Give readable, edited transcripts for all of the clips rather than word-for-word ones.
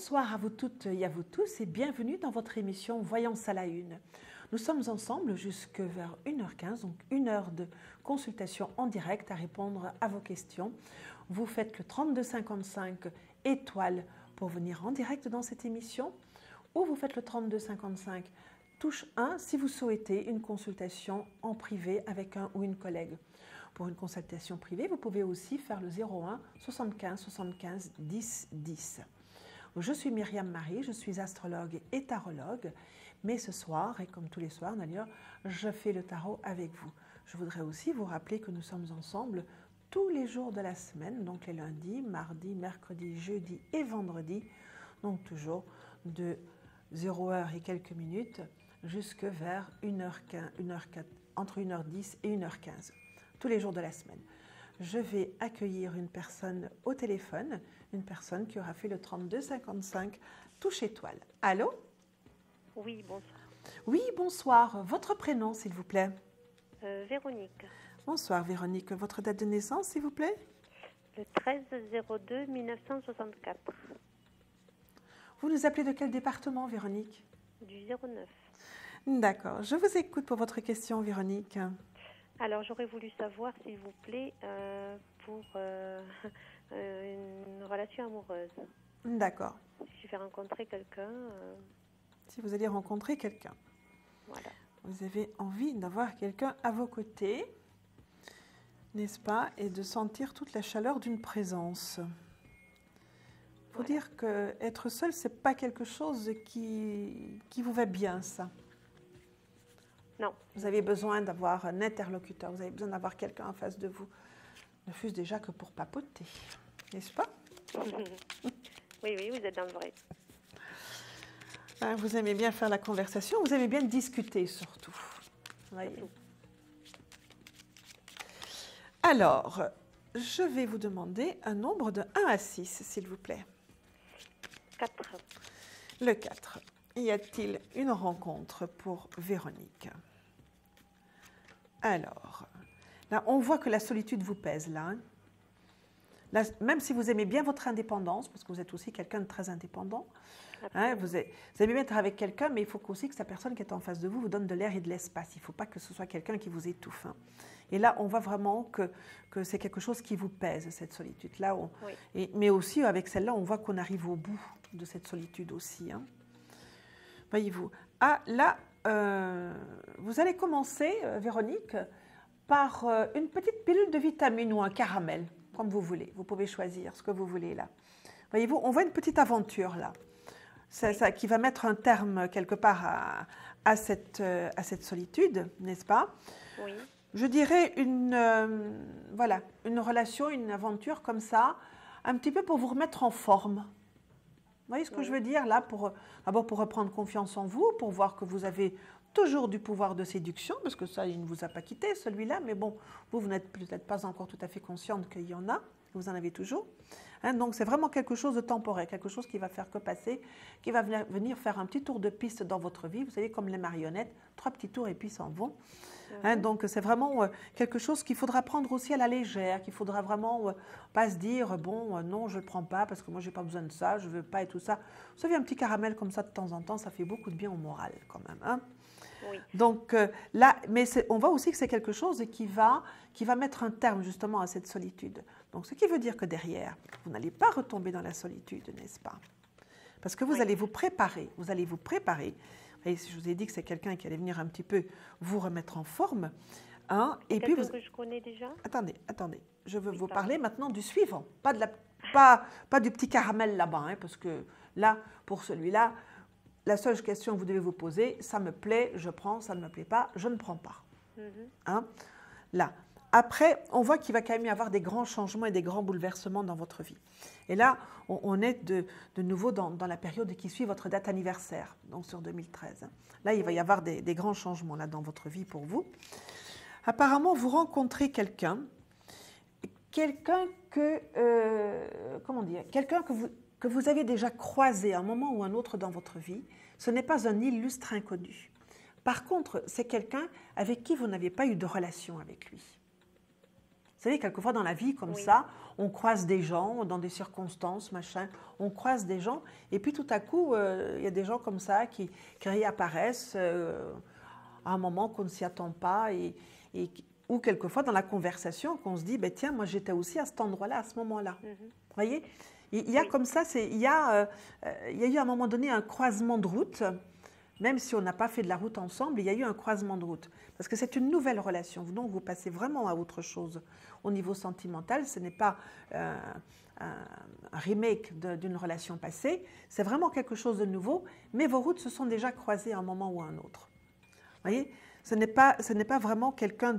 Bonsoir à vous toutes et à vous tous et bienvenue dans votre émission Voyance à la Une. Nous sommes ensemble jusque vers 1h15, donc 1 heure de consultation en direct à répondre à vos questions. Vous faites le 3255 étoiles pour venir en direct dans cette émission ou vous faites le 3255 touche 1 si vous souhaitez une consultation en privé avec un ou une collègue. Pour une consultation privée, vous pouvez aussi faire le 01 75 75 10 10. Je suis Myriam Marie, je suis astrologue et tarologue, mais ce soir, et comme tous les soirs d'ailleurs, je fais le tarot avec vous. Je voudrais aussi vous rappeler que nous sommes ensemble tous les jours de la semaine, donc les lundis, mardis, mercredis, jeudis et vendredis, donc toujours de 0h et quelques minutes jusque vers 1h15, entre 1h10 et 1h15, tous les jours de la semaine. Je vais accueillir une personne au téléphone, une personne qui aura fait le 3255 touche étoile. Allô? Oui, bonsoir. Oui, bonsoir. Votre prénom, s'il vous plaît? Véronique. Bonsoir, Véronique. Votre date de naissance, s'il vous plaît? Le 13-02-1964. Vous nous appelez de quel département, Véronique? Du 09. D'accord. Je vous écoute pour votre question, Véronique. Alors, j'aurais voulu savoir, s'il vous plaît, pour une relation amoureuse. D'accord. Si je vais rencontrer quelqu'un. Si vous allez rencontrer quelqu'un. Voilà. Vous avez envie d'avoir quelqu'un à vos côtés, n'est-ce pas? Et de sentir toute la chaleur d'une présence. Il faut dire qu'être seul, ce n'est pas quelque chose qui vous va bien, ça. Non. Vous avez besoin d'avoir un interlocuteur, vous avez besoin d'avoir quelqu'un en face de vous. Ne fût-ce déjà que pour papoter, n'est-ce pas? Oui, vous êtes dans le vrai. Vous aimez bien faire la conversation, vous aimez bien discuter surtout. Voyez. Alors, je vais vous demander un nombre de 1 à 6, s'il vous plaît. 4. Le 4. Y a-t-il une rencontre pour Véronique? Alors, là, on voit que la solitude vous pèse, là. Là, même si vous aimez bien votre indépendance, parce que vous êtes aussi quelqu'un de très indépendant, vous aimez bien être avec quelqu'un, mais il faut aussi que cette personne qui est en face de vous donne de l'air et de l'espace. Il ne faut pas que ce soit quelqu'un qui vous étouffe. Et là, on voit vraiment que c'est quelque chose qui vous pèse, cette solitude. Là, mais aussi, avec celle-là, on voit qu'on arrive au bout de cette solitude aussi. Voyez-vous. Ah, là, vous allez commencer, Véronique, par une petite pilule de vitamine ou un caramel, comme vous voulez. Vous pouvez choisir ce que vous voulez, là. Voyez-vous, on voit une petite aventure, là. Ça, qui va mettre un terme, quelque part, à cette solitude, n'est-ce pas? Oui. Je dirais une relation, une aventure comme ça, un petit peu pour vous remettre en forme. Vous voyez ce que je veux dire là, d'abord pour reprendre confiance en vous, pour voir que vous avez toujours du pouvoir de séduction, parce que ça, il ne vous a pas quitté, celui-là, mais bon, vous n'êtes peut-être pas encore tout à fait consciente qu'il y en a, vous en avez toujours. Donc c'est vraiment quelque chose de temporaire, quelque chose qui va faire que passer, qui va venir faire un petit tour de piste dans votre vie, vous savez, comme les marionnettes, 3 petits tours et puis s'en vont. Donc c'est vraiment quelque chose qu'il faudra prendre aussi à la légère, qu'il faudra vraiment pas se dire bon non je ne le prends pas parce que moi j'ai pas besoin de ça, je ne veux pas et tout ça. Vous savez, un petit caramel comme ça de temps en temps, ça fait beaucoup de bien au moral quand même. Oui. Donc là, mais on voit aussi que c'est quelque chose qui va mettre un terme justement à cette solitude. Donc ce qui veut dire que derrière, vous n'allez pas retomber dans la solitude, n'est-ce pas? Parce que vous allez vous préparer, Et je vous ai dit que c'est quelqu'un qui allait venir un petit peu vous remettre en forme. Et puis que je connais déjà. Attendez. Je veux vous parler maintenant du suivant. Pas du petit caramel là-bas, parce que là, pour celui-là, la seule question que vous devez vous poser, ça me plaît, je prends, ça ne me plaît pas, je ne prends pas. Là. Après, on voit qu'il va quand même y avoir des grands changements et des grands bouleversements dans votre vie. Et là, on est de nouveau dans la période qui suit votre date anniversaire, donc sur 2013. Là, il va y avoir des grands changements là, dans votre vie pour vous. Apparemment, vous rencontrez quelqu'un que vous avez déjà croisé à un moment ou un autre dans votre vie. Ce n'est pas un illustre inconnu. Par contre, c'est quelqu'un avec qui vous n'avez pas eu de relation avec lui. Vous savez, quelquefois dans la vie, comme Oui. ça, on croise des gens dans des circonstances, machin. On croise des gens, et puis tout à coup, il y a des gens comme ça qui réapparaissent à un moment qu'on ne s'y attend pas, ou quelquefois dans la conversation, qu'on se dit, ben, tiens, moi j'étais aussi à cet endroit-là, à ce moment-là. Vous voyez, il y a Oui. comme ça, il y a eu à un moment donné un croisement de route. Même si on n'a pas fait de la route ensemble, il y a eu un croisement de route. Parce que c'est une nouvelle relation. Donc, vous passez vraiment à autre chose. Au niveau sentimental, ce n'est pas un remake d'une relation passée. C'est vraiment quelque chose de nouveau. Mais vos routes se sont déjà croisées à un moment ou à un autre. Vous voyez, ce n'est pas vraiment quelqu'un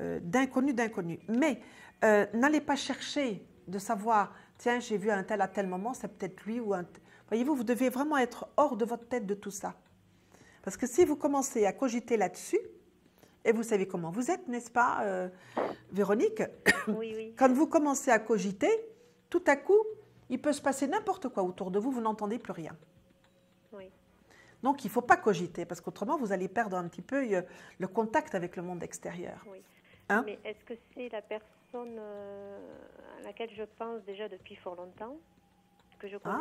d'inconnu. Mais n'allez pas chercher de savoir, tiens, j'ai vu un tel à tel moment, c'est peut-être lui ou un tel. Voyez-vous, vous devez vraiment être hors de votre tête de tout ça. Parce que si vous commencez à cogiter là-dessus, et vous savez comment vous êtes, n'est-ce pas, Véronique? Oui, oui. Quand vous commencez à cogiter, tout à coup, il peut se passer n'importe quoi autour de vous, vous n'entendez plus rien. Oui. Donc, il ne faut pas cogiter, parce qu'autrement, vous allez perdre un petit peu le contact avec le monde extérieur. Oui. Hein? Mais est-ce que c'est la personne à laquelle je pense déjà depuis fort longtemps, que je connais?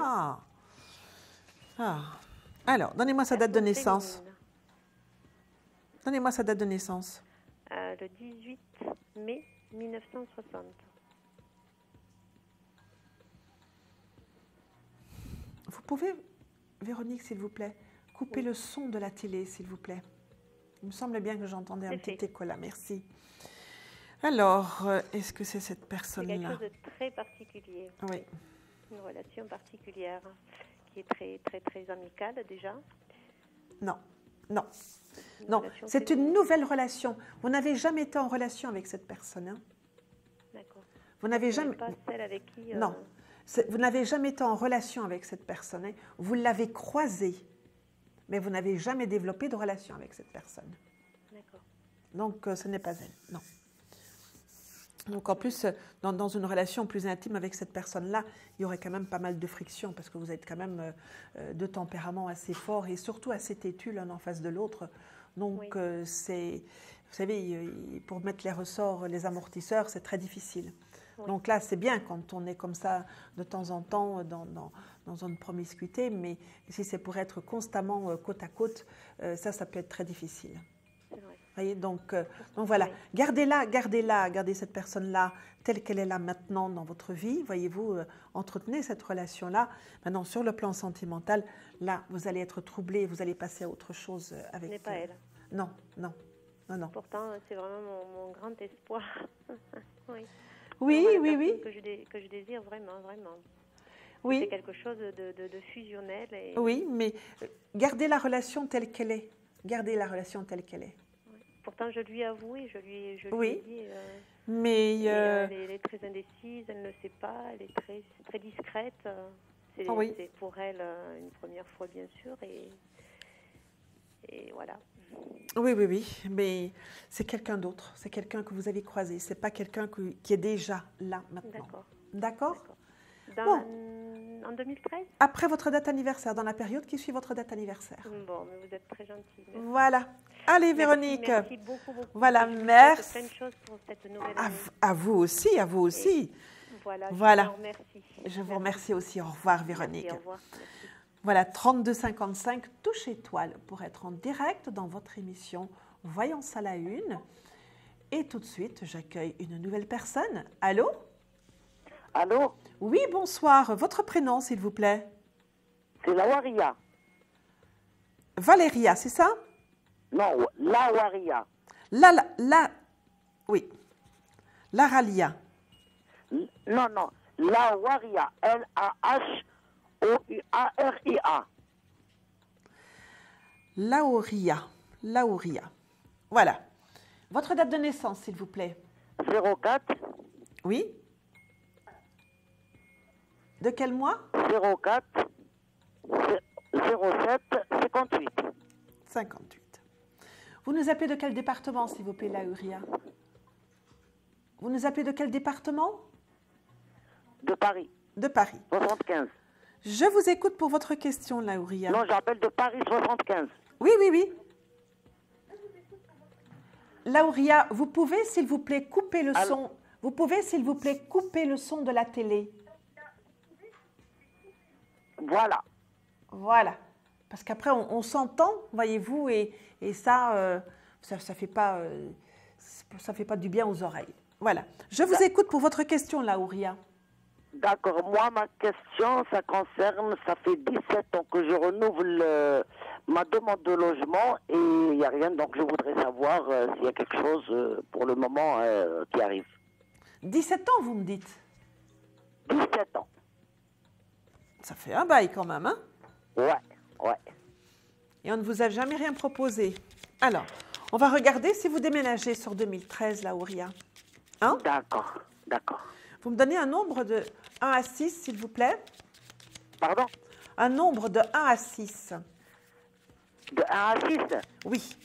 Ah. Alors, donnez-moi sa date de Personne naissance. féminine. Donnez-moi sa date de naissance. Le 18 mai 1960. Vous pouvez, Véronique, s'il vous plaît, couper le son de la télé, s'il vous plaît. Il me semble bien que j'entendais un petit écho là. Merci. Alors, est-ce que c'est cette C'est personne-là? quelque chose de très particulier. Oui. Une relation particulière qui est très, très, très amicale déjà. Non. Une Non, relation c'est féminine. une nouvelle relation. Vous n'avez jamais été en relation avec cette personne. Hein? D'accord. Vous n'avez Ce n'est jamais... pas celle avec qui... Non. Vous n'avez jamais été en relation avec cette personne. Hein? Vous l'avez croisée, mais vous n'avez jamais développé de relation avec cette personne. D'accord. Donc, ce n'est pas elle, non. Donc, en plus, dans une relation plus intime avec cette personne-là, il y aurait quand même pas mal de friction, parce que vous êtes quand même de tempérament assez fort et surtout assez têtus l'un en face de l'autre. Donc, Oui. vous savez, pour mettre les ressorts, les amortisseurs, c'est très difficile. Oui. Donc là, c'est bien quand on est comme ça de temps en temps dans une promiscuité, mais si c'est pour être constamment côte à côte, ça peut être très difficile. C'est vrai. Voyez, donc voilà, Oui. gardez cette personne-là telle qu'elle est là maintenant dans votre vie, voyez-vous, entretenez cette relation-là. Maintenant, sur le plan sentimental, là, vous allez être troublé, vous allez passer à autre chose avec... Ce n'est pas elle. Non. Pourtant, c'est vraiment mon grand espoir. Oui. Oui. Que je désire vraiment. Oui. C'est quelque chose de fusionnel. Et... Oui, mais gardez la relation telle qu'elle est. Gardez la relation telle qu'elle est. Pourtant, je lui ai avoué, je lui ai dit... mais... elle est très indécise, elle ne sait pas, elle est très, très discrète. C'est pour elle une première fois, bien sûr, et voilà. Oui, mais c'est quelqu'un d'autre, c'est quelqu'un que vous avez croisé, c'est pas quelqu'un qui est déjà là maintenant. D'accord. En 2013 ? Après votre date anniversaire, dans la période qui suit votre date anniversaire. Bon, mais vous êtes très gentille. Merci. Voilà. Allez, Véronique. Merci beaucoup. Voilà, Je vous merci. souhaite plein de choses pour cette nouvelle année. À vous aussi. Et voilà. Je vous remercie. Je vous remercie aussi. Au revoir, Véronique. Merci, au revoir. Merci. Voilà, 3255, touche étoile pour être en direct dans votre émission Voyance à la Une. Et tout de suite, j'accueille une nouvelle personne. Allô? Allô? Oui, bonsoir. Votre prénom, s'il vous plaît? C'est Lawaria. Valéria, c'est ça? Non, Lawaria. Oui. Laralia. Non, Lawaria. Lahoria. Laoria. Voilà. Votre date de naissance, s'il vous plaît? 04. Oui. De quel mois? 04. 07. 58. 58. Vous nous appelez de quel département, s'il vous plaît, Laoria? Vous nous appelez de quel département? De Paris. De Paris. 75. Je vous écoute pour votre question, Laoria. Non, j'appelle de Paris 75. Oui. Laoria, vous pouvez, s'il vous plaît, couper le son. Vous pouvez, s'il vous plaît, couper le son de la télé. Voilà. Voilà. Parce qu'après, on s'entend, voyez-vous, et ça, ça fait pas du bien aux oreilles. Voilà. Je vous écoute pour votre question, Laouria. D'accord. Moi, ma question, ça concerne, ça fait 17 ans que je renouvelle ma demande de logement et il n'y a rien, donc je voudrais savoir s'il y a quelque chose pour le moment qui arrive. 17 ans, vous me dites? 17 ans. Ça fait un bail quand même, hein? Ouais. Et on ne vous a jamais rien proposé. Alors, on va regarder si vous déménagez sur 2013, Laouria. Hein? D'accord. Vous me donnez un nombre de 1 à 6, s'il vous plaît? Pardon? Un nombre de 1 à 6. De 1 à 6? Oui.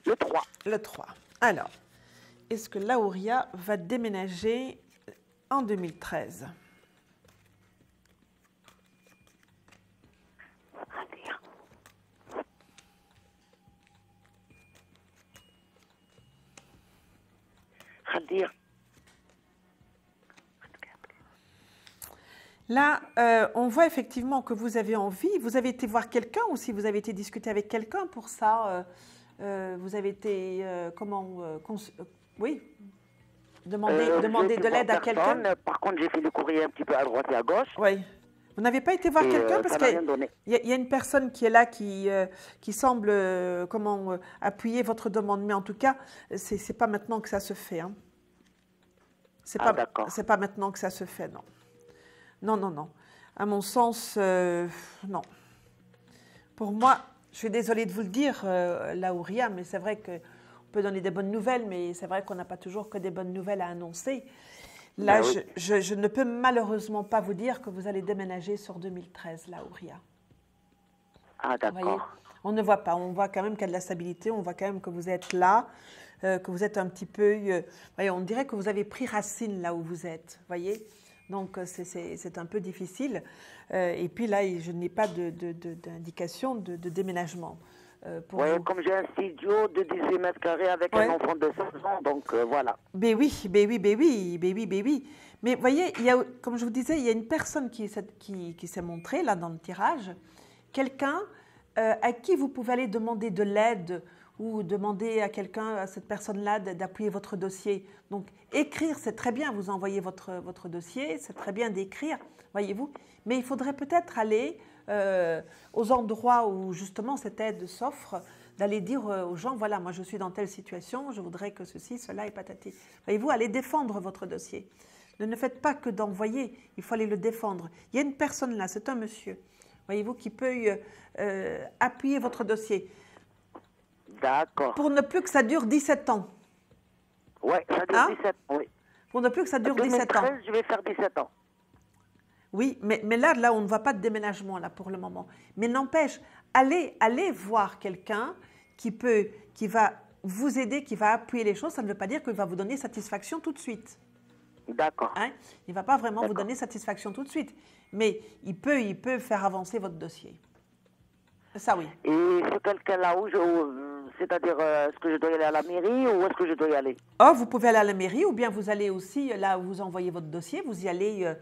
Le 3. Le 3. Alors, est-ce que Laouria va déménager en 2013? Là, on voit effectivement que vous avez envie. Vous avez été voir quelqu'un ou si vous avez été discuter avec quelqu'un pour ça, vous avez été, demander de l'aide à quelqu'un. Par contre, j'ai fait le courrier un petit peu à droite et à gauche. Oui. Vous n'avez pas été voir quelqu'un parce qu'il y a une personne qui est là qui semble appuyer votre demande. Mais en tout cas, c'est pas maintenant que ça se fait. Hein. C'est pas maintenant que ça se fait, non. Non. À mon sens, non. Pour moi, je suis désolée de vous le dire, Laouria, mais c'est vrai qu'on peut donner des bonnes nouvelles, mais c'est vrai qu'on n'a pas toujours que des bonnes nouvelles à annoncer. Là, oui. je ne peux malheureusement pas vous dire que vous allez déménager sur 2013, Laouria. Ah, d'accord. On ne voit pas. On voit quand même qu'il y a de la stabilité. On voit quand même que vous êtes là, que vous êtes un petit peu... on dirait que vous avez pris racine là où vous êtes, voyez. Donc, c'est un peu difficile. Et puis là, je n'ai pas d'indication de déménagement. Oui, comme j'ai un studio de 18 mètres carrés avec un enfant de 16 ans, donc voilà. Ben oui. Mais vous voyez, comme je vous disais, il y a une personne qui s'est montrée là dans le tirage, quelqu'un à qui vous pouvez aller demander de l'aide ou demander à quelqu'un, à cette personne-là, d'appuyer votre dossier. Donc, écrire, c'est très bien, vous envoyez votre dossier, c'est très bien d'écrire, voyez-vous, mais il faudrait peut-être aller aux endroits où justement cette aide s'offre, d'aller dire aux gens, voilà, moi je suis dans telle situation, je voudrais que ceci, cela et patati. Voyez-vous, allez défendre votre dossier. Ne faites pas que d'envoyer, il faut aller le défendre. Il y a une personne là, c'est un monsieur, voyez-vous, qui peut appuyer votre dossier. D'accord. Pour ne plus que ça dure 17 ans. Oui, ça dure 17 ans, oui. Pour ne plus que ça dure 17 ans. 2013, je vais faire 17 ans. Oui, mais là, on ne voit pas de déménagement là pour le moment. Mais n'empêche, allez voir quelqu'un qui va vous aider, qui va appuyer les choses. Ça ne veut pas dire qu'il va vous donner satisfaction tout de suite. D'accord. Hein? Il ne va pas vraiment vous donner satisfaction tout de suite. Mais il peut faire avancer votre dossier. Ça, oui. Et ce quelqu'un-là, c'est-à-dire, est-ce que je dois y aller à la mairie ou est-ce que je dois y aller? Vous pouvez aller à la mairie ou bien vous allez aussi, là où vous envoyez votre dossier, vous y allez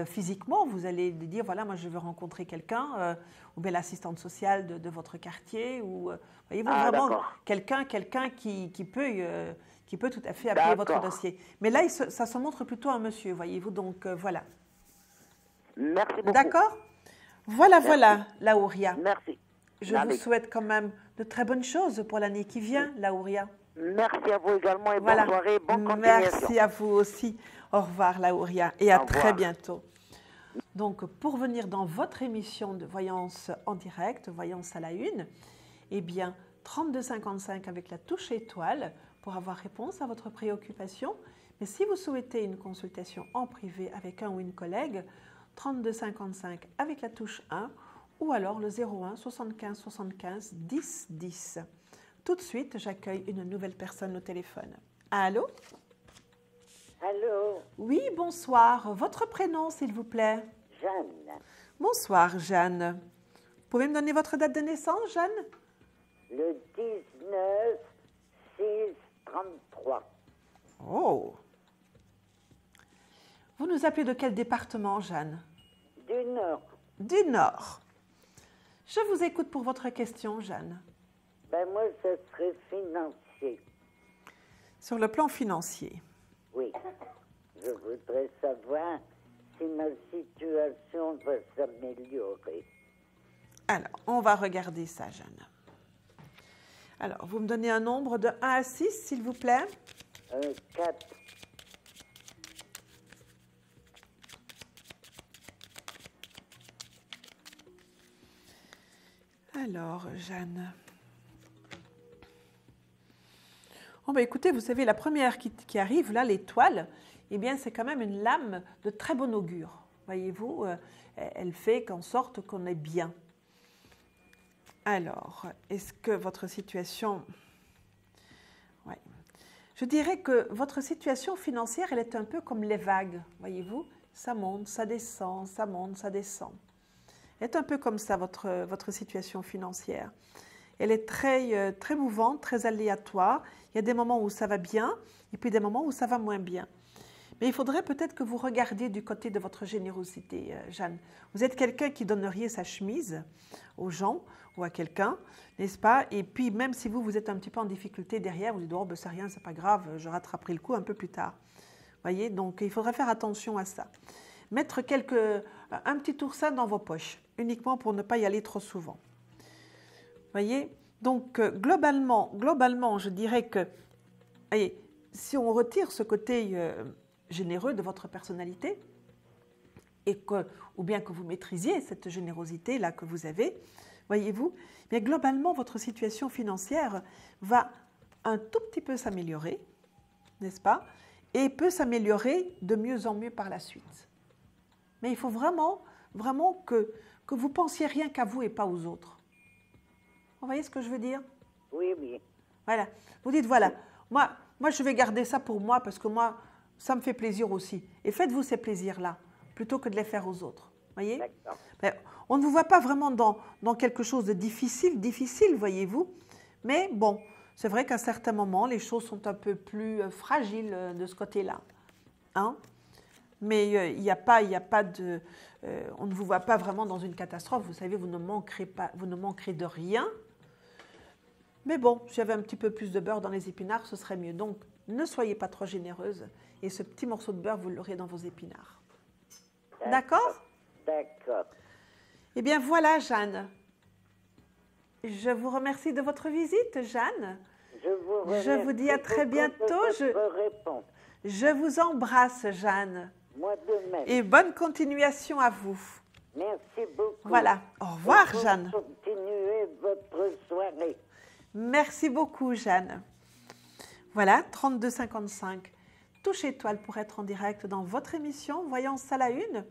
physiquement, vous allez dire, voilà, moi je veux rencontrer quelqu'un, ou bien l'assistante sociale de votre quartier, ou voyez-vous, vraiment quelqu'un qui peut tout à fait appuyer votre dossier. Mais là, ça se montre plutôt un monsieur, voyez-vous, donc voilà. Merci beaucoup. D'accord? Voilà, Laouria. Merci. Je vous souhaite quand même de très bonnes choses pour l'année qui vient, Laouria. Merci à vous également et bonne soirée, bonne continuation. Merci à vous aussi. Au revoir, Laouria, et à très bientôt. Donc, pour venir dans votre émission de voyance en direct, Voyance à la Une, eh bien, 3255 avec la touche étoile pour avoir réponse à votre préoccupation. Mais si vous souhaitez une consultation en privé avec un ou une collègue, 3255 avec la touche 1 ou alors le 01 75 75 10 10. Tout de suite, j'accueille une nouvelle personne au téléphone. Allô? Allô? Oui, bonsoir. Votre prénom, s'il vous plaît? Jeanne. Bonsoir, Jeanne. Vous pouvez me donner votre date de naissance, Jeanne? Le 19 6 33. Oh, Vous nous appelez de quel département, Jeanne? Du Nord. Du Nord. Je vous écoute pour votre question, Jeanne. Ben moi, ce serait financier. Sur le plan financier. Oui. Je voudrais savoir si ma situation va s'améliorer. Alors, on va regarder ça, Jeanne. Alors, vous me donnez un nombre de 1 à 6, s'il vous plaît. 4. Alors, Jeanne. Oh, ben, écoutez, vous savez, la première qui arrive, là, l'étoile, eh bien, c'est quand même une lame de très bon augure. Voyez-vous, elle fait qu'en sorte qu'on est bien. Alors, est-ce que votre situation... Oui. Je dirais que votre situation financière, elle est un peu comme les vagues, voyez-vous. Ça monte, ça descend, ça monte, ça descend. Elle est un peu comme ça, votre situation financière. Elle est très, très mouvante, très aléatoire. Il y a des moments où ça va bien et puis des moments où ça va moins bien. Mais il faudrait peut-être que vous regardiez du côté de votre générosité, Jeanne. Vous êtes quelqu'un qui donneriez sa chemise aux gens ou à quelqu'un, n'est-ce pas? Et puis, même si vous êtes un petit peu en difficulté derrière, vous dites « Oh, ben, c'est rien, c'est pas grave, je rattraperai le coup un peu plus tard. » Voyez, donc il faudrait faire attention à ça. Mettre un petit oursin dans vos poches, uniquement pour ne pas y aller trop souvent. Voyez, donc globalement, je dirais que, voyez, si on retire ce côté généreux de votre personnalité, ou bien que vous maîtrisiez cette générosité-là que vous avez, voyez-vous, mais globalement, votre situation financière va un tout petit peu s'améliorer, n'est-ce pas? Et peut s'améliorer de mieux en mieux par la suite. Mais il faut vraiment, vraiment que vous pensiez rien qu'à vous et pas aux autres. Vous voyez ce que je veux dire? Oui, oui. Voilà. Vous dites, voilà, moi, je vais garder ça pour moi parce que moi, ça me fait plaisir aussi. Et faites-vous ces plaisirs-là, plutôt que de les faire aux autres. Voyez? D'accord. On ne vous voit pas vraiment dans quelque chose de difficile, voyez-vous. Mais bon, c'est vrai qu'à certains moments, les choses sont un peu plus fragiles de ce côté-là. Hein? Mais il n'y a pas de... on ne vous voit pas vraiment dans une catastrophe. Vous savez, vous ne manquerez de rien. Mais bon, si j'avais un petit peu plus de beurre dans les épinards, ce serait mieux. Donc, ne soyez pas trop généreuse. Et ce petit morceau de beurre, vous l'aurez dans vos épinards. D'accord? D'accord. Eh bien, voilà, Jeanne. Je vous remercie de votre visite, Jeanne. Je vous dis à très bientôt. Je vous embrasse, Jeanne. Moi de même. Et bonne continuation à vous. Merci beaucoup. Voilà. Au revoir, Jeanne. Continuez votre soirée. Merci beaucoup, Jeanne. Voilà, 32,55. Touche étoile pour être en direct dans votre émission Voyance à la Une.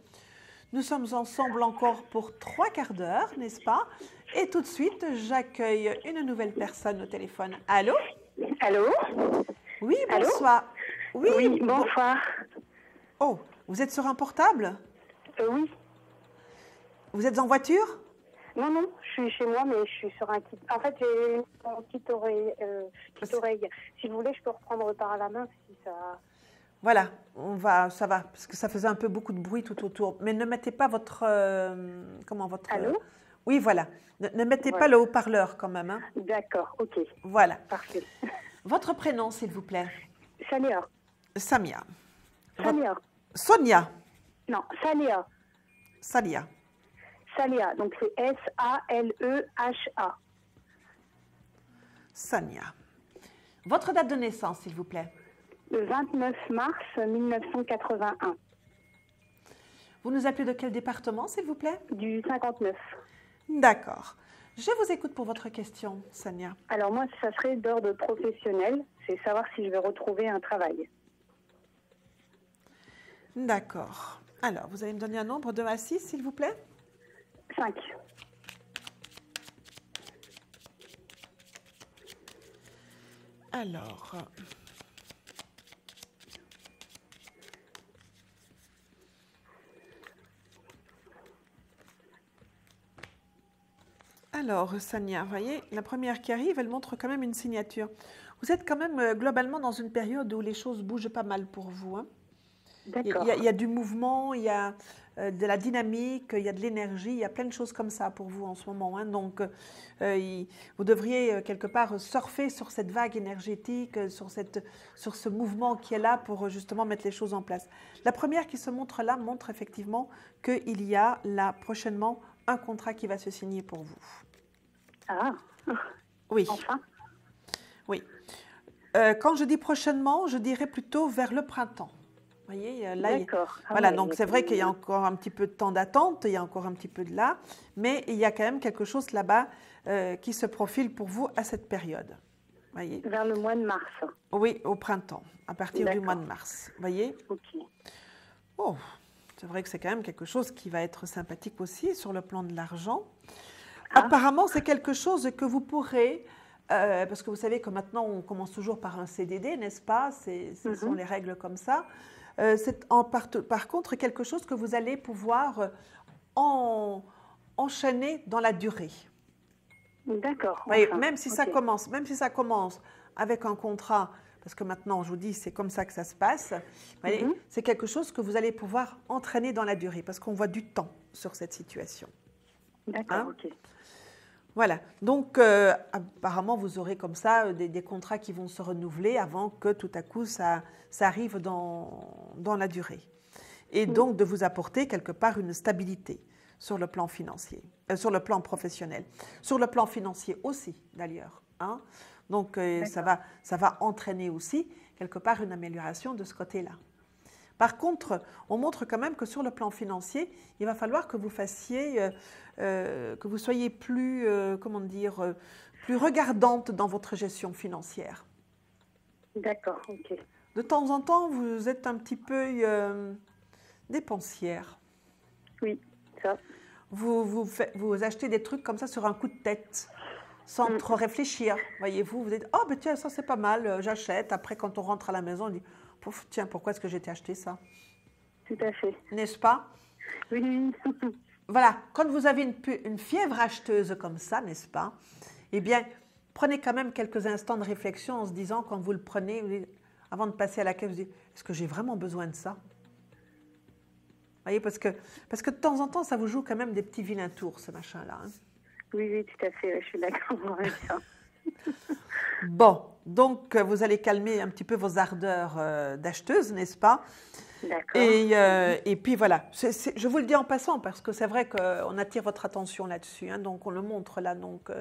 Nous sommes ensemble encore pour 3 quarts d'heure, n'est-ce pas? Et tout de suite, j'accueille une nouvelle personne au téléphone. Allô? Allô? Oui, bonsoir. Allô? Oui, bonsoir. Oh, vous êtes sur un portable? Oui. Vous êtes en voiture? Non, non, je suis chez moi, mais je suis sur un kit. En fait, j'ai une petite oreille. Si vous voulez, je peux reprendre par la main si ça... Voilà, ça va, parce que ça faisait un peu beaucoup de bruit tout autour. Mais ne mettez pas votre... Allô? Oui, voilà. Ne mettez pas le haut-parleur quand même. Hein. D'accord, ok. Voilà. Parfait. Votre prénom, s'il vous plaît? Samia. Samia. Samia. Sonia. Non, Salia. Salia. Salia, donc c'est S-A-L-E-H-A. Sania. Votre date de naissance, s'il vous plaît? Le 29 mars 1981. Vous nous appelez de quel département, s'il vous plaît? Du 59. D'accord. Je vous écoute pour votre question, Sania. Alors moi, ça serait d'ordre professionnel, c'est savoir si je vais retrouver un travail. D'accord. Alors, vous allez me donner un nombre de 1 à 6, s'il vous plaît? 5. Alors, Sania, vous voyez, la première qui arrive, elle montre quand même une signature. Vous êtes quand même globalement dans une période où les choses bougent pas mal pour vous. Hein? Il y a du mouvement, il y a de la dynamique, il y a de l'énergie, il y a plein de choses comme ça pour vous en ce moment. Hein. Donc, vous devriez quelque part surfer sur cette vague énergétique, sur ce mouvement qui est là pour justement mettre les choses en place. La première qui se montre là montre effectivement qu'il y a là prochainement un contrat qui va se signer pour vous. Ah, oui. Enfin. Oui. Quand je dis prochainement, je dirais plutôt vers le printemps. Vous voyez, là, d'accord. Voilà, donc c'est vrai qu'il y a encore un petit peu de temps d'attente, il y a encore un petit peu de là, mais il y a quand même quelque chose là-bas qui se profile pour vous à cette période. Voyez. Vers le mois de mars. Oui, au printemps, à partir du mois de mars. Vous voyez. Ok. Oh, c'est vrai que c'est quand même quelque chose qui va être sympathique aussi sur le plan de l'argent. Apparemment, c'est quelque chose que vous pourrez... parce que vous savez que maintenant, on commence toujours par un CDD, n'est-ce pas? Ce sont les règles comme ça. C'est par contre quelque chose que vous allez pouvoir enchaîner dans la durée. D'accord. Enfin, même si ça commence avec un contrat, parce que maintenant, je vous dis, c'est comme ça que ça se passe, c'est quelque chose que vous allez pouvoir entraîner dans la durée, parce qu'on voit du temps sur cette situation. D'accord, ok. Voilà, donc apparemment vous aurez comme ça des contrats qui vont se renouveler avant que tout à coup ça arrive dans la durée. Et donc de vous apporter quelque part une stabilité sur le plan financier, sur le plan professionnel, sur le plan financier aussi d'ailleurs. Hein. Donc ça va entraîner aussi quelque part une amélioration de ce côté-là. Par contre, on montre quand même que sur le plan financier, il va falloir que vous fassiez, que vous soyez plus, plus regardante dans votre gestion financière. D'accord, ok. De temps en temps, vous êtes un petit peu dépensière. Oui, ça. Vous achetez des trucs comme ça sur un coup de tête, sans trop réfléchir. Voyez-vous, vous dites, oh, ben tiens, ça c'est pas mal, j'achète. Après, quand on rentre à la maison, on dit, tiens, pourquoi est-ce que j'ai acheté ça? Tout à fait. N'est-ce pas? Oui. Voilà, quand vous avez une fièvre acheteuse comme ça, n'est-ce pas? Eh bien, prenez quand même quelques instants de réflexion en se disant, quand vous le prenez, vous dites, avant de passer à la caisse, vous dites, est-ce que j'ai vraiment besoin de ça? Vous voyez, parce que de temps en temps, ça vous joue quand même des petits vilains tours, ce machin-là. Hein? Oui, tout à fait, je suis d'accord avec ça. Bon, donc vous allez calmer un petit peu vos ardeurs d'acheteuse, n'est-ce pas? D'accord. Et puis voilà, je vous le dis en passant parce que c'est vrai qu'on attire votre attention là-dessus, hein, donc on le montre là, donc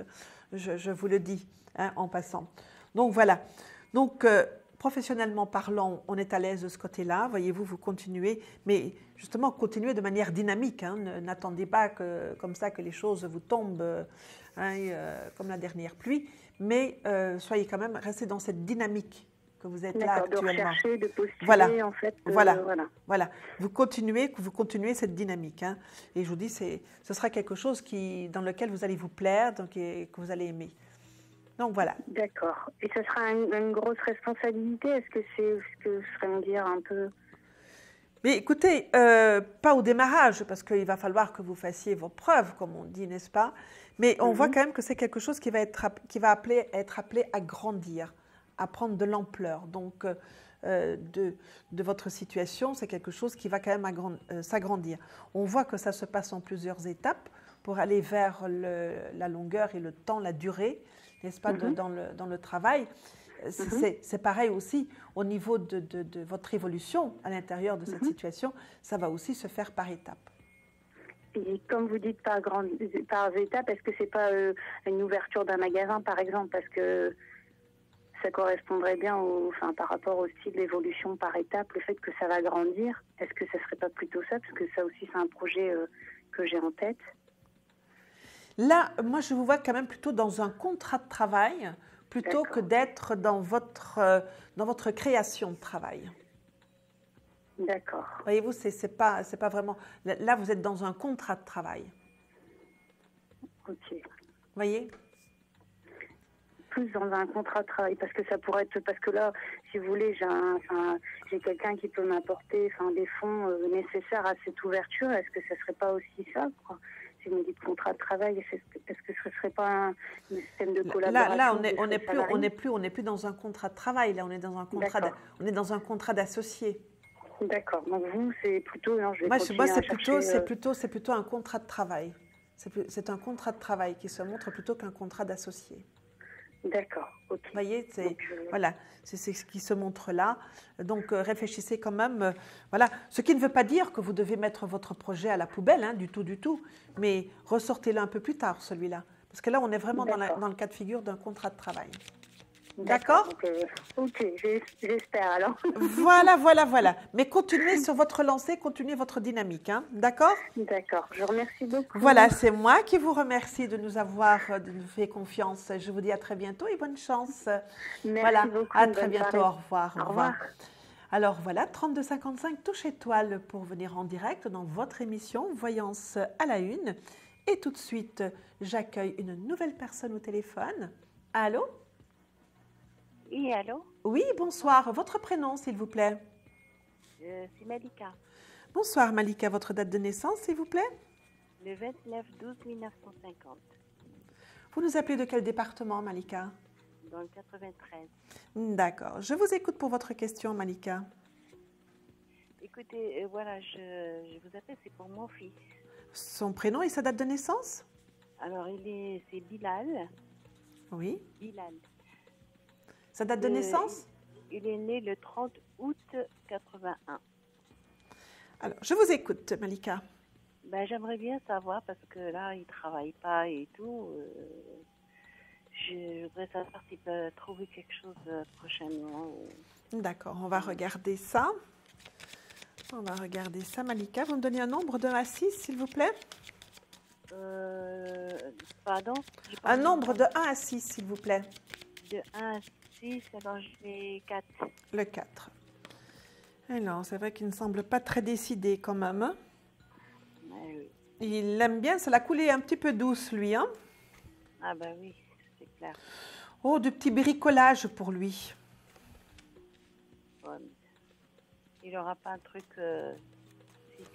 je vous le dis hein, en passant. Donc voilà, donc professionnellement parlant, on est à l'aise de ce côté-là, voyez-vous, vous continuez, mais justement continuez de manière dynamique, hein, n'attendez pas comme ça que les choses vous tombent comme la dernière pluie, mais soyez quand même, restez dans cette dynamique que vous êtes là actuellement. De rechercher, de postuler, voilà. en fait. Voilà. Vous continuez cette dynamique. Hein, et je vous dis, ce sera quelque chose dans lequel vous allez vous plaire, donc, et que vous allez aimer. Donc voilà. D'accord. Et ce sera une grosse responsabilité? Est-ce que c'est ce que je serais me dire un peu? Mais écoutez, pas au démarrage, parce qu'il va falloir que vous fassiez vos preuves, comme on dit, n'est-ce pas? Mais on voit quand même que c'est quelque chose qui va être appelé à grandir, à prendre de l'ampleur. Donc, de votre situation, c'est quelque chose qui va quand même s'agrandir. On voit que ça se passe en plusieurs étapes pour aller vers la longueur et le temps, la durée, n'est-ce pas, dans le travail. C'est pareil aussi au niveau de votre évolution à l'intérieur de cette situation, ça va aussi se faire par étapes. Et comme vous dites par étapes, est-ce que c'est pas une ouverture d'un magasin par exemple, parce que ça correspondrait bien par rapport au style d'évolution par étapes, le fait que ça va grandir, est-ce que ça serait pas plutôt ça, parce que ça aussi c'est un projet que j'ai en tête. Là, moi je vous vois quand même plutôt dans un contrat de travail, plutôt que d'être dans votre création de travail. D'accord. Voyez-vous, c'est pas vraiment... Là, vous êtes dans un contrat de travail. Ok. Voyez? Plus dans un contrat de travail, parce que ça pourrait être... Parce que là, si vous voulez, j'ai quelqu'un qui peut m'apporter des fonds nécessaires à cette ouverture. Est-ce que ça ne serait pas aussi ça, quoi? Si vous me dites contrat de travail, est-ce que ce ne serait pas un système de collaboration? Là, on n'est plus dans un contrat de travail. Là, on est dans un contrat d'associé. D'accord. Donc vous, c'est plutôt... Non, je vais Moi, continuer à chercher, c'est plutôt un contrat de travail. C'est un contrat de travail qui se montre plutôt qu'un contrat d'associé. D'accord, ok. Vous voyez, Donc, voilà, c'est ce qui se montre là. Donc, réfléchissez quand même. Voilà, ce qui ne veut pas dire que vous devez mettre votre projet à la poubelle, hein, du tout. Mais ressortez-le un peu plus tard, celui-là. Parce que là, on est vraiment dans le cas de figure d'un contrat de travail. D'accord. Ok, j'espère alors. Voilà. Mais continuez sur votre lancée, continuez votre dynamique. Hein, d'accord. D'accord, je vous remercie beaucoup. Voilà, c'est moi qui vous remercie de nous avoir fait confiance. Je vous dis à très bientôt et bonne chance. Merci beaucoup. À très bientôt. Au revoir. Au revoir. Alors voilà, 3255 touche étoile pour venir en direct dans votre émission Voyance à la une. Et tout de suite, j'accueille une nouvelle personne au téléphone. Allô? Oui, allô? Oui, bonsoir. Votre prénom, s'il vous plaît? C'est Malika. Bonsoir, Malika. Votre date de naissance, s'il vous plaît? Le 29/12/1950. Vous nous appelez de quel département, Malika? Dans le 93. D'accord. Je vous écoute pour votre question, Malika. Écoutez, voilà, je vous appelle, c'est pour mon fils. Son prénom et sa date de naissance? Alors, c'est Bilal. Oui. Bilal. Sa date de naissance? Il est né le 30 août 81. Alors, je vous écoute, Malika. Ben, j'aimerais bien savoir, parce que là, il ne travaille pas et tout. Je voudrais savoir s'il peut trouver quelque chose prochainement. D'accord, on va regarder ça. Malika. Vous me donnez un nombre de 1 à 6, s'il vous plaît? Pardon? Un nombre de 1 à 6, s'il vous plaît. De 1 à 6, alors je vais 4. Le 4. Alors, c'est vrai qu'il ne semble pas très décidé quand même. Hein? Oui. Il aime bien, c'est la coulée un petit peu douce, lui. Hein? Ah ben oui, c'est clair. Oh, du petit bricolage pour lui. Bon. Il n'aura pas un truc fixe.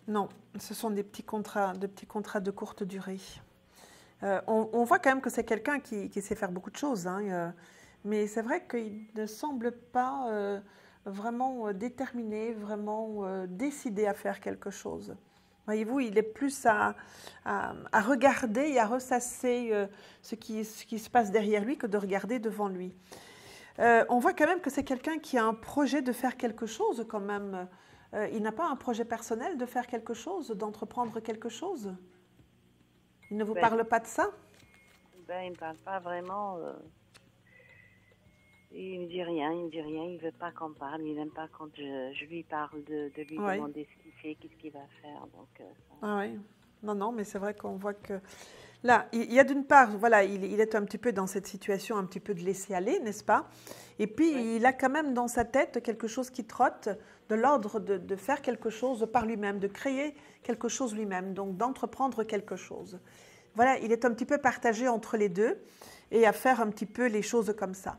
Non, ce sont des petits contrats de courte durée. On voit quand même que c'est quelqu'un qui sait faire beaucoup de choses, hein, mais c'est vrai qu'il ne semble pas vraiment déterminé, vraiment décidé à faire quelque chose. Voyez-vous, il est plus à regarder et à ressasser ce qui se passe derrière lui que de regarder devant lui. On voit quand même que c'est quelqu'un qui a un projet de faire quelque chose quand même. Il n'a pas un projet personnel de faire quelque chose, d'entreprendre quelque chose? Il ne vous parle pas de ça? Il ne me parle pas vraiment. Il ne me dit rien, il ne veut pas qu'on parle. Il n'aime pas quand je lui parle de lui demander ce qu'il fait, qu'est-ce qu'il va faire. Donc, Ah oui, non, mais c'est vrai qu'on voit que... Là, il y a d'une part, voilà, il est un petit peu dans cette situation, un petit peu de laisser aller, n'est-ce pas? Et puis, il a quand même dans sa tête quelque chose qui trotte, de l'ordre de faire quelque chose par lui-même, de créer quelque chose lui-même, donc d'entreprendre quelque chose. Voilà, il est un petit peu partagé entre les deux et à faire un petit peu les choses comme ça.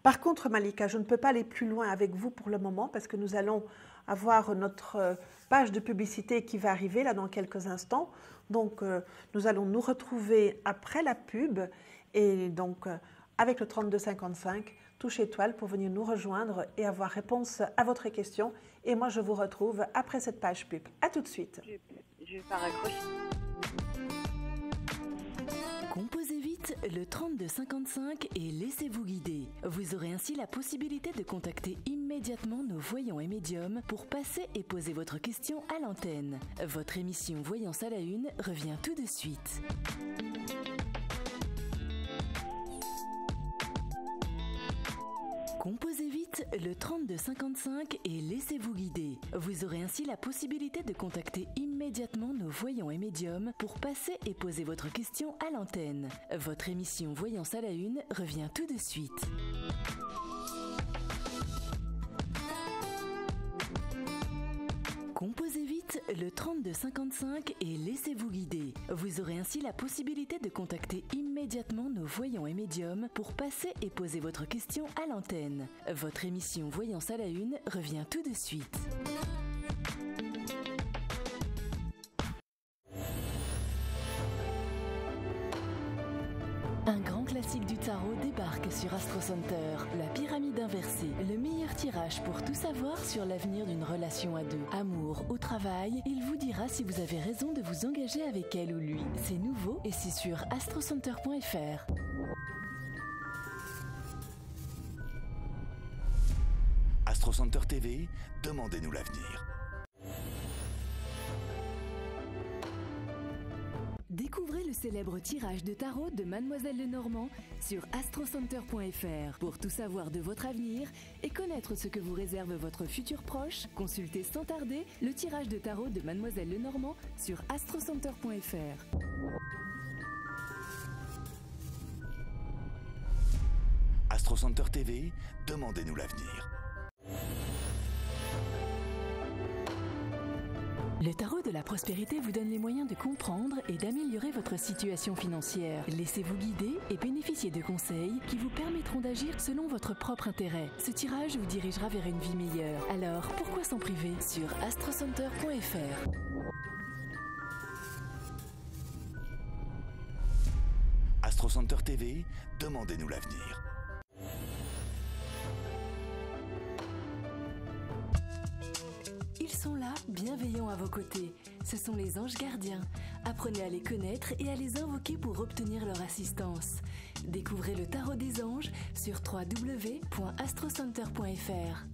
Par contre, Malika, je ne peux pas aller plus loin avec vous pour le moment parce que nous allons avoir notre page de publicité qui va arriver là dans quelques instants. Donc, nous allons nous retrouver après la pub et donc avec le 3255, touche étoile pour venir nous rejoindre et avoir réponse à votre question. Et moi, je vous retrouve après cette page pub. À tout de suite. Je vais pas raccrocher. Composez vite le 3255 et laissez-vous guider. Vous aurez ainsi la possibilité de contacter immédiatement nos voyants et médiums pour passer et poser votre question à l'antenne. Votre émission Voyance à la une revient tout de suite. Composez vite le 3255 et laissez-vous guider. Vous aurez ainsi la possibilité de contacter immédiatement nos voyants et médiums pour passer et poser votre question à l'antenne. Votre émission Voyance à la une revient tout de suite. Composez vite le 3255 et laissez-vous guider. Vous aurez ainsi la possibilité de contacter immédiatement nos voyants et médiums pour passer et poser votre question à l'antenne. Votre émission Voyance à la une revient tout de suite. Un grand classique du tarot débarque sur Astro Center. La pyramide inversée, le meilleur tirage pour tout savoir sur l'avenir d'une relation à deux. Amour, au travail, il vous dira si vous avez raison de vous engager avec elle ou lui. C'est nouveau et c'est sur astrocenter.fr. Astro Center TV, demandez-nous l'avenir. Découvrez le célèbre tirage de tarot de Mademoiselle Lenormand sur astrocenter.fr. Pour tout savoir de votre avenir et connaître ce que vous réserve votre futur proche, consultez sans tarder le tirage de tarot de Mademoiselle Lenormand sur astrocenter.fr. Astro Center TV, demandez-nous l'avenir. Le tarot de la prospérité vous donne les moyens de comprendre et d'améliorer votre situation financière. Laissez-vous guider et bénéficiez de conseils qui vous permettront d'agir selon votre propre intérêt. Ce tirage vous dirigera vers une vie meilleure. Alors, pourquoi s'en priver sur astrocenter.fr. Astro Center TV, demandez-nous l'avenir. Ils sont là, bienveillants à vos côtés. Ce sont les anges gardiens. Apprenez à les connaître et à les invoquer pour obtenir leur assistance. Découvrez le tarot des anges sur www.astrocenter.fr.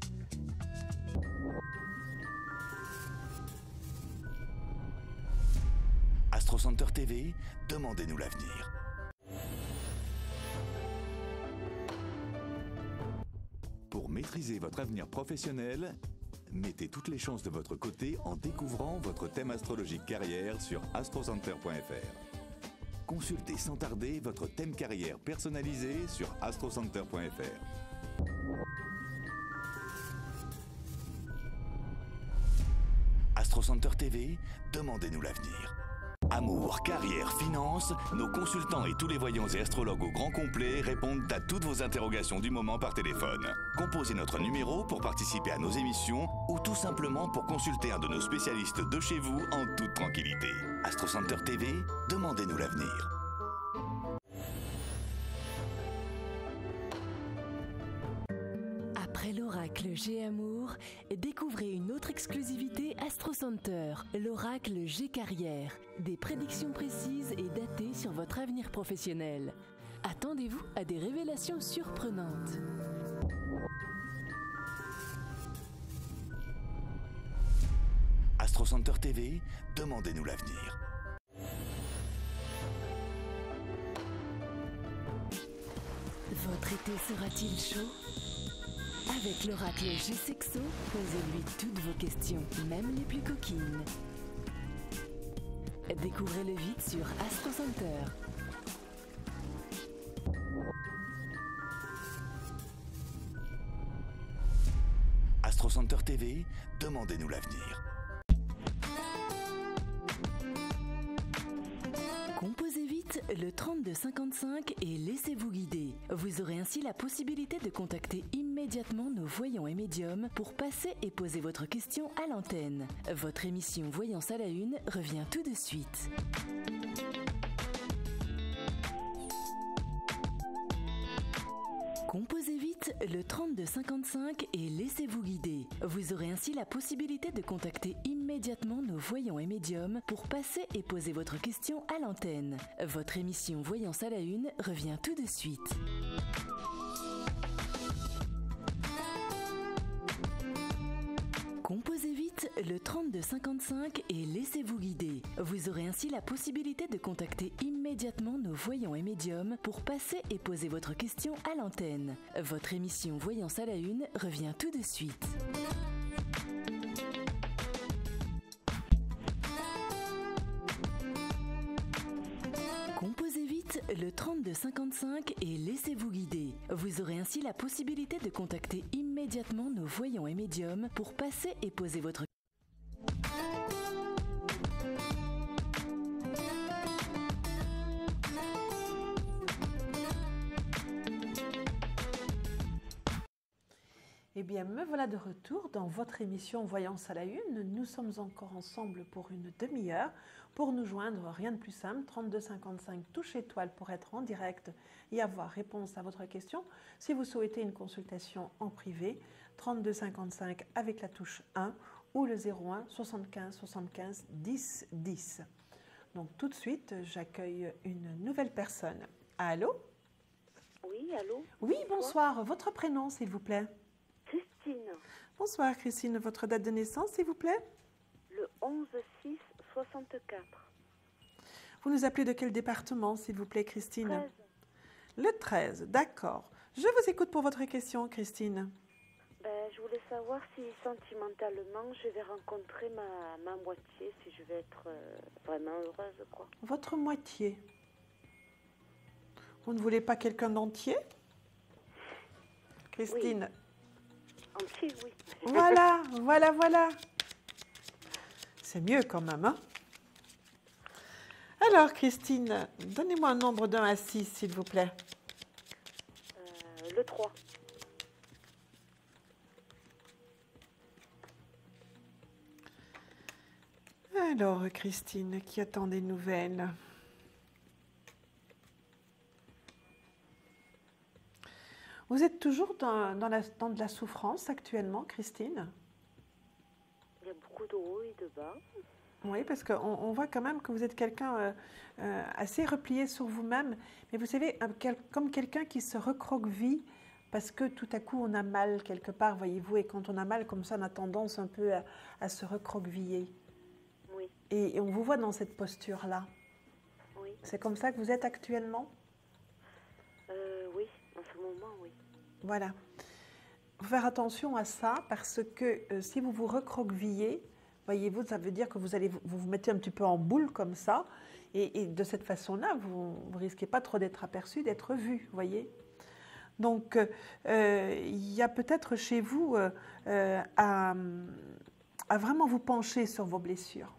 Astro Center TV, demandez-nous l'avenir. Pour maîtriser votre avenir professionnel, mettez toutes les chances de votre côté en découvrant votre thème astrologique carrière sur astrocenter.fr. Consultez sans tarder votre thème carrière personnalisé sur astrocenter.fr. Astro Center TV, demandez-nous l'avenir. Amour, carrière, finances, nos consultants et tous les voyants et astrologues au grand complet répondent à toutes vos interrogations du moment par téléphone. Composez notre numéro pour participer à nos émissions ou tout simplement pour consulter un de nos spécialistes de chez vous en toute tranquillité. Astro Center TV, demandez-nous l'avenir. Après l'oracle G-Amour, découvrez une autre exclusivité Astro Center, l'oracle G-Carrière. Des prédictions précises et datées sur votre avenir professionnel. Attendez-vous à des révélations surprenantes. Astro Center TV, demandez-nous l'avenir. Votre été sera-t-il chaud ? Avec l'oracle G-Sexo, posez-lui toutes vos questions, même les plus coquines. Découvrez-le vite sur Astro Center. Astro Center TV, demandez-nous l'avenir. Composez vite le 3255 et laissez-vous guider. Vous aurez ainsi la possibilité de contacter immédiatement nos voyants et médiums pour passer et poser votre question à l'antenne. Votre émission Voyance à la Une revient tout de suite. Composez vite le 3255 et laissez-vous guider. Vous aurez ainsi la possibilité de contacter immédiatement nos voyants et médiums pour passer et poser votre question à l'antenne. Votre émission Voyance à la Une revient tout de suite. Composez vite le 3255 et laissez-vous guider. Vous aurez ainsi la possibilité de contacter immédiatement nos voyants et médiums pour passer et poser votre question à l'antenne. Votre émission Voyance à la Une revient tout de suite. Composez vite le 3255 et laissez-vous guider. Vous aurez ainsi la possibilité de contacter immédiatement nos voyants et médiums pour passer et poser votre Eh bien, me voilà de retour dans votre émission Voyance à la Une. Nous sommes encore ensemble pour une demi-heure. Pour nous joindre, rien de plus simple, 32 55 touche étoile pour être en direct et avoir réponse à votre question. Si vous souhaitez une consultation en privé, 32 55 avec la touche 1 ou le 01 75 75 10 10. Donc tout de suite, j'accueille une nouvelle personne. Allô? Oui, allô? Oui, bonsoir. Votre prénom, s'il vous plaît? Christine. Bonsoir, Christine. Votre date de naissance, s'il vous plaît? Le 11-6-64. Vous nous appelez de quel département, s'il vous plaît, Christine? 13. Le 13, d'accord. Je vous écoute pour votre question, Christine. Je voulais savoir si sentimentalement, je vais rencontrer ma moitié, si je vais être vraiment heureuse, quoi. Votre moitié. Vous ne voulez pas quelqu'un d'entier? Christine. Oui. Entier, oui. Voilà, voilà. C'est mieux quand même, hein? Alors, Christine, donnez-moi un nombre d'1 à 6, s'il vous plaît. Le 3. Alors, Christine, qui attend des nouvelles? Vous êtes toujours dans de la souffrance actuellement, Christine? Il y a beaucoup de hauts et de bas. Oui, parce qu'on voit quand même que vous êtes quelqu'un assez replié sur vous-même. Mais vous savez, comme quelqu'un qui se recroqueville parce que tout à coup on a mal quelque part, voyez-vous. Et quand on a mal comme ça, on a tendance un peu à se recroqueviller. Oui. Et on vous voit dans cette posture-là. Oui. C'est comme ça que vous êtes actuellement? Oui, en ce moment, oui. Voilà. Il faut faire attention à ça parce que si vous vous recroquevillez, voyez-vous, ça veut dire que vous allez vous mettez un petit peu en boule comme ça. Et de cette façon-là, vous ne risquez pas trop d'être aperçu, d'être vu, voyez. Donc, il y a peut-être chez vous à vraiment vous pencher sur vos blessures.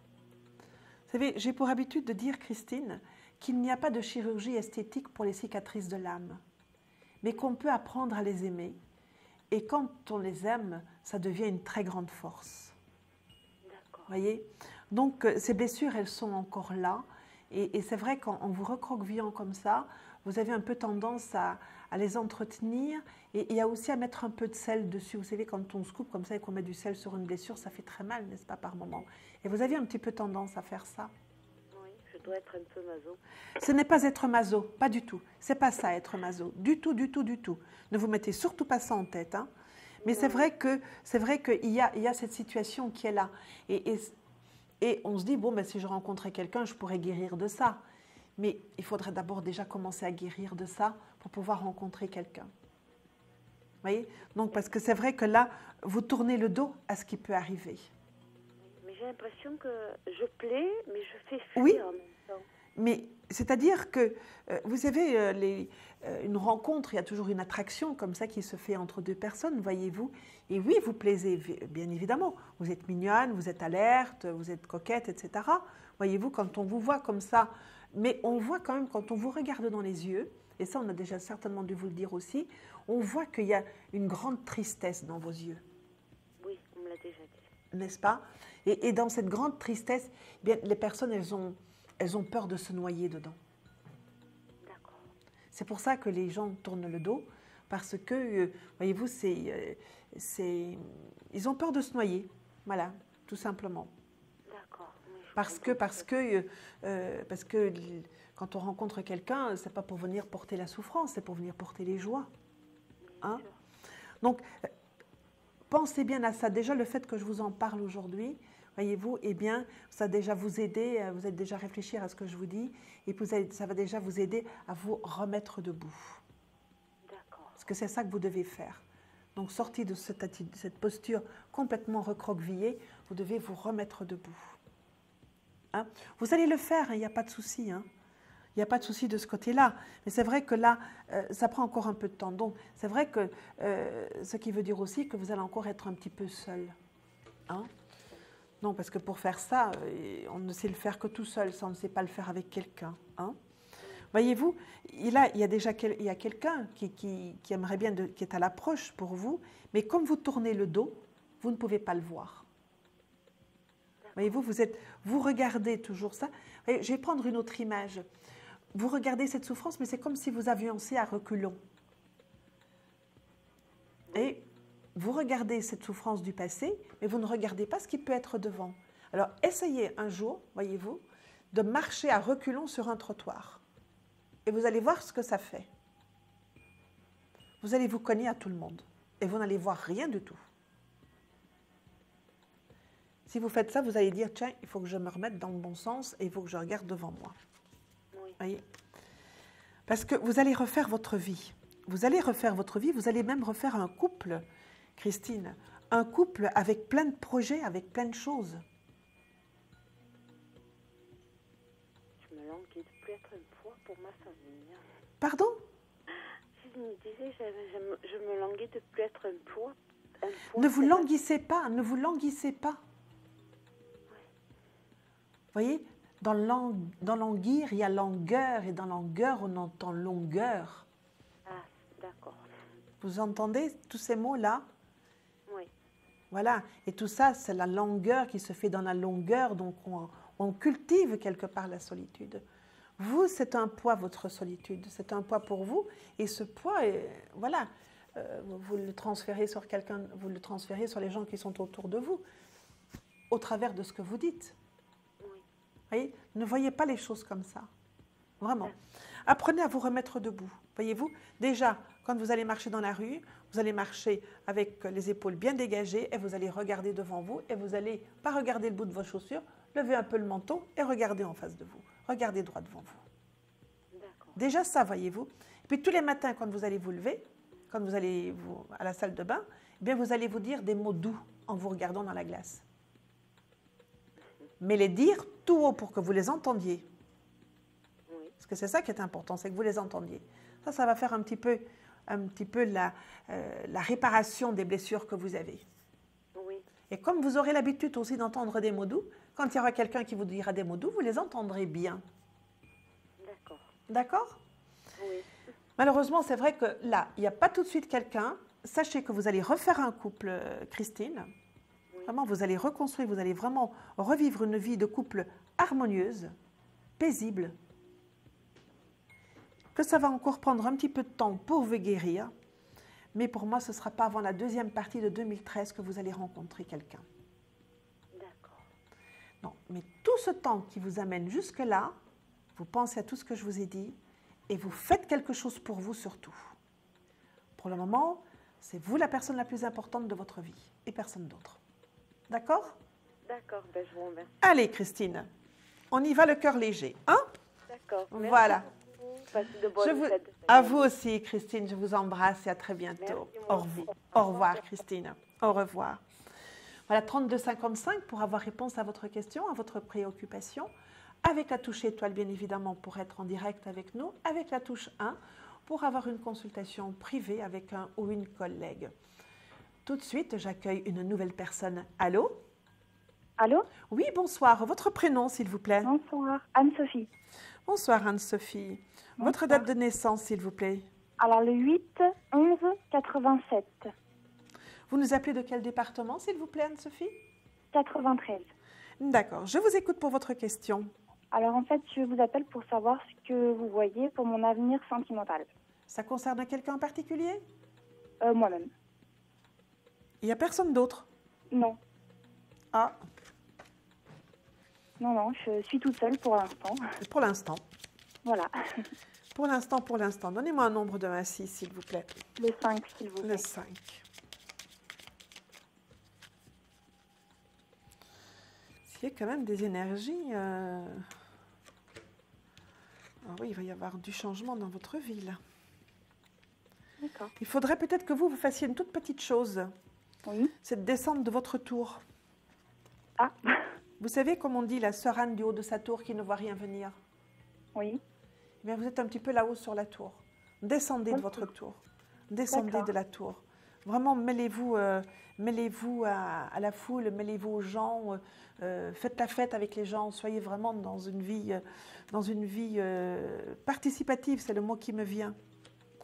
Vous savez, j'ai pour habitude de dire, Christine, qu'il n'y a pas de chirurgie esthétique pour les cicatrices de l'âme, mais qu'on peut apprendre à les aimer. Et quand on les aime, ça devient une très grande force. D'accord. Voyez? Donc, ces blessures, elles sont encore là. Et c'est vrai qu'en vous recroquevillant comme ça, vous avez un peu tendance à les entretenir et aussi à mettre un peu de sel dessus. Vous savez, quand on se coupe comme ça et qu'on met du sel sur une blessure, ça fait très mal, n'est-ce pas, par moment? Et vous avez un petit peu tendance à faire ça. Oui, je dois être un peu maso. Ce n'est pas être maso, pas du tout. C'est pas ça, être maso. Du tout, du tout, du tout. Ne vous mettez surtout pas ça en tête, hein. Mais c'est vrai qu'il y a cette situation qui est là. Et on se dit, bon, ben, si je rencontrais quelqu'un, je pourrais guérir de ça. Mais il faudrait d'abord déjà commencer à guérir de ça pour pouvoir rencontrer quelqu'un. Vous voyez? Donc, parce que c'est vrai que là, vous tournez le dos à ce qui peut arriver. Mais j'ai l'impression que je plais, mais je fais fuir Oui, en même temps. mais c'est-à-dire que, vous savez, une rencontre, il y a toujours une attraction comme ça qui se fait entre deux personnes, voyez-vous. Et oui, vous plaisez, bien évidemment. Vous êtes mignonne, vous êtes alerte, vous êtes coquette, etc. Voyez-vous, quand on vous voit comme ça, mais on voit quand même, quand on vous regarde dans les yeux, et ça on a déjà certainement dû vous le dire aussi, on voit qu'il y a une grande tristesse dans vos yeux. Oui, on me l'a déjà dit. N'est-ce pas? Et dans cette grande tristesse, eh bien, les personnes, elles ont peur de se noyer dedans. D'accord. C'est pour ça que les gens tournent le dos, parce que, voyez-vous, ils ont peur de se noyer. Voilà, tout simplement. D'accord. Parce que quand on rencontre quelqu'un, c'est pas pour venir porter la souffrance, c'est pour venir porter les joies. Hein? Donc, pensez bien à ça. Déjà, le fait que je vous en parle aujourd'hui, voyez-vous, eh bien, ça va déjà vous aider, vous allez déjà réfléchir à ce que je vous dis, et puis ça va déjà vous aider à vous remettre debout. D'accord. Parce que c'est ça que vous devez faire. Donc, sorti de cette posture complètement recroquevillée, vous devez vous remettre debout. Hein? Vous allez le faire, il n'y a pas de souci. Hein? Il n'y a pas de souci de ce côté-là. Mais c'est vrai que là, ça prend encore un peu de temps. Donc, c'est vrai que ce qui veut dire aussi que vous allez encore être un petit peu seul. Hein? Non, parce que pour faire ça, on ne sait le faire que tout seul. Ça, on ne sait pas le faire avec quelqu'un. Hein? Voyez-vous, il y a déjà quelqu'un qui aimerait bien, qui est à l'approche pour vous, mais comme vous tournez le dos, vous ne pouvez pas le voir. Voyez-vous, vous regardez toujours ça. Voyez, je vais prendre une autre image. Vous regardez cette souffrance, mais c'est comme si vous avanciez à reculons. Et vous regardez cette souffrance du passé, mais vous ne regardez pas ce qui peut être devant. Alors, essayez un jour, voyez-vous, de marcher à reculons sur un trottoir. Et vous allez voir ce que ça fait. Vous allez vous cogner à tout le monde. Et vous n'allez voir rien du tout. Si vous faites ça, vous allez dire, tiens, il faut que je me remette dans le bon sens et il faut que je regarde devant moi. Oui. Voyez ? Parce que vous allez refaire votre vie. Vous allez refaire votre vie, vous allez même refaire un couple, Christine. Un couple avec plein de projets, avec plein de choses. Je me languis de plus être un poids pour ma famille. Pardon ? Je me disais, je me languis de plus être un poids. Ne vous languissez pas, ne vous languissez pas. Vous voyez, dans languir, il y a langueur, et dans langueur, on entend longueur. Ah, d'accord. Vous entendez tous ces mots-là? Oui. Voilà, et tout ça, c'est la langueur qui se fait dans la longueur, donc on cultive quelque part la solitude. Vous, c'est un poids, votre solitude, c'est un poids pour vous, et ce poids, voilà, vous le transférez sur quelqu'un, vous le transférez sur les gens qui sont autour de vous, au travers de ce que vous dites. Voyez, ne voyez pas les choses comme ça. Vraiment. Apprenez à vous remettre debout. Voyez-vous, déjà, quand vous allez marcher dans la rue, vous allez marcher avec les épaules bien dégagées et vous allez regarder devant vous et vous n'allez pas regarder le bout de vos chaussures, lever un peu le menton et regarder en face de vous. Regardez droit devant vous. Déjà ça, voyez-vous. Et puis tous les matins, quand vous allez vous lever, quand vous allez à la salle de bain, eh bien, vous allez vous dire des mots doux en vous regardant dans la glace. Mais les dire tout haut pour que vous les entendiez. Oui. Parce que c'est ça qui est important, c'est que vous les entendiez. Ça va faire un petit peu la réparation des blessures que vous avez. Oui. Et comme vous aurez l'habitude aussi d'entendre des mots doux, quand il y aura quelqu'un qui vous dira des mots doux, vous les entendrez bien. D'accord. D'accord ? Oui. Malheureusement, c'est vrai que là, il n'y a pas tout de suite quelqu'un. Sachez que vous allez refaire un couple, Christine. Vraiment, vous allez reconstruire, vous allez vraiment revivre une vie de couple harmonieuse, paisible. Que ça va encore prendre un petit peu de temps pour vous guérir. Mais pour moi, ce ne sera pas avant la deuxième partie de 2013 que vous allez rencontrer quelqu'un. D'accord. Non, mais tout ce temps qui vous amène jusque-là, vous pensez à tout ce que je vous ai dit et vous faites quelque chose pour vous surtout. Pour le moment, c'est vous la personne la plus importante de votre vie et personne d'autre. D'accord? D'accord, ben je vous remercie. Allez, Christine, on y va le cœur léger. Hein? D'accord. Voilà. Passez de bonnes fêtes. À vous aussi, Christine, je vous embrasse et à très bientôt. Merci, Au revoir, Christine. Au revoir. Voilà, 3255 pour avoir réponse à votre question, à votre préoccupation. Avec la touche étoile, bien évidemment, pour être en direct avec nous. Avec la touche 1, pour avoir une consultation privée avec un ou une collègue. Tout de suite, j'accueille une nouvelle personne. Allô? Allô? Oui, bonsoir. Votre prénom, s'il vous plaît? Bonsoir, Anne-Sophie. Bonsoir, Anne-Sophie. Votre date de naissance, s'il vous plaît? Alors, le 8-11-87. Vous nous appelez de quel département, s'il vous plaît, Anne-Sophie? 93. D'accord. Je vous écoute pour votre question. Alors, en fait, je vous appelle pour savoir ce que vous voyez pour mon avenir sentimental. Ça concerne quelqu'un en particulier? Moi-même. Il n'y a personne d'autre? Non. Ah. Non, je suis toute seule pour l'instant. Pour l'instant. Voilà. Pour l'instant. Donnez-moi un nombre de 1 à 6, s'il vous plaît. Le 5, s'il vous plaît. Le 5. Il y a quand même des énergies. Ah oui, il va y avoir du changement dans votre vie, là. D'accord. Il faudrait peut-être que vous fassiez une toute petite chose. Oui. C'est de descendre de votre tour. Ah. Vous savez, comme on dit, la sœur Anne du haut de sa tour qui ne voit rien venir. Oui. Eh bien, vous êtes un petit peu là-haut sur la tour. Descendez de votre tour. Descendez de la tour. Vraiment, mêlez-vous à la foule, mêlez-vous aux gens, faites la fête avec les gens, soyez vraiment dans une vie participative, c'est le mot qui me vient.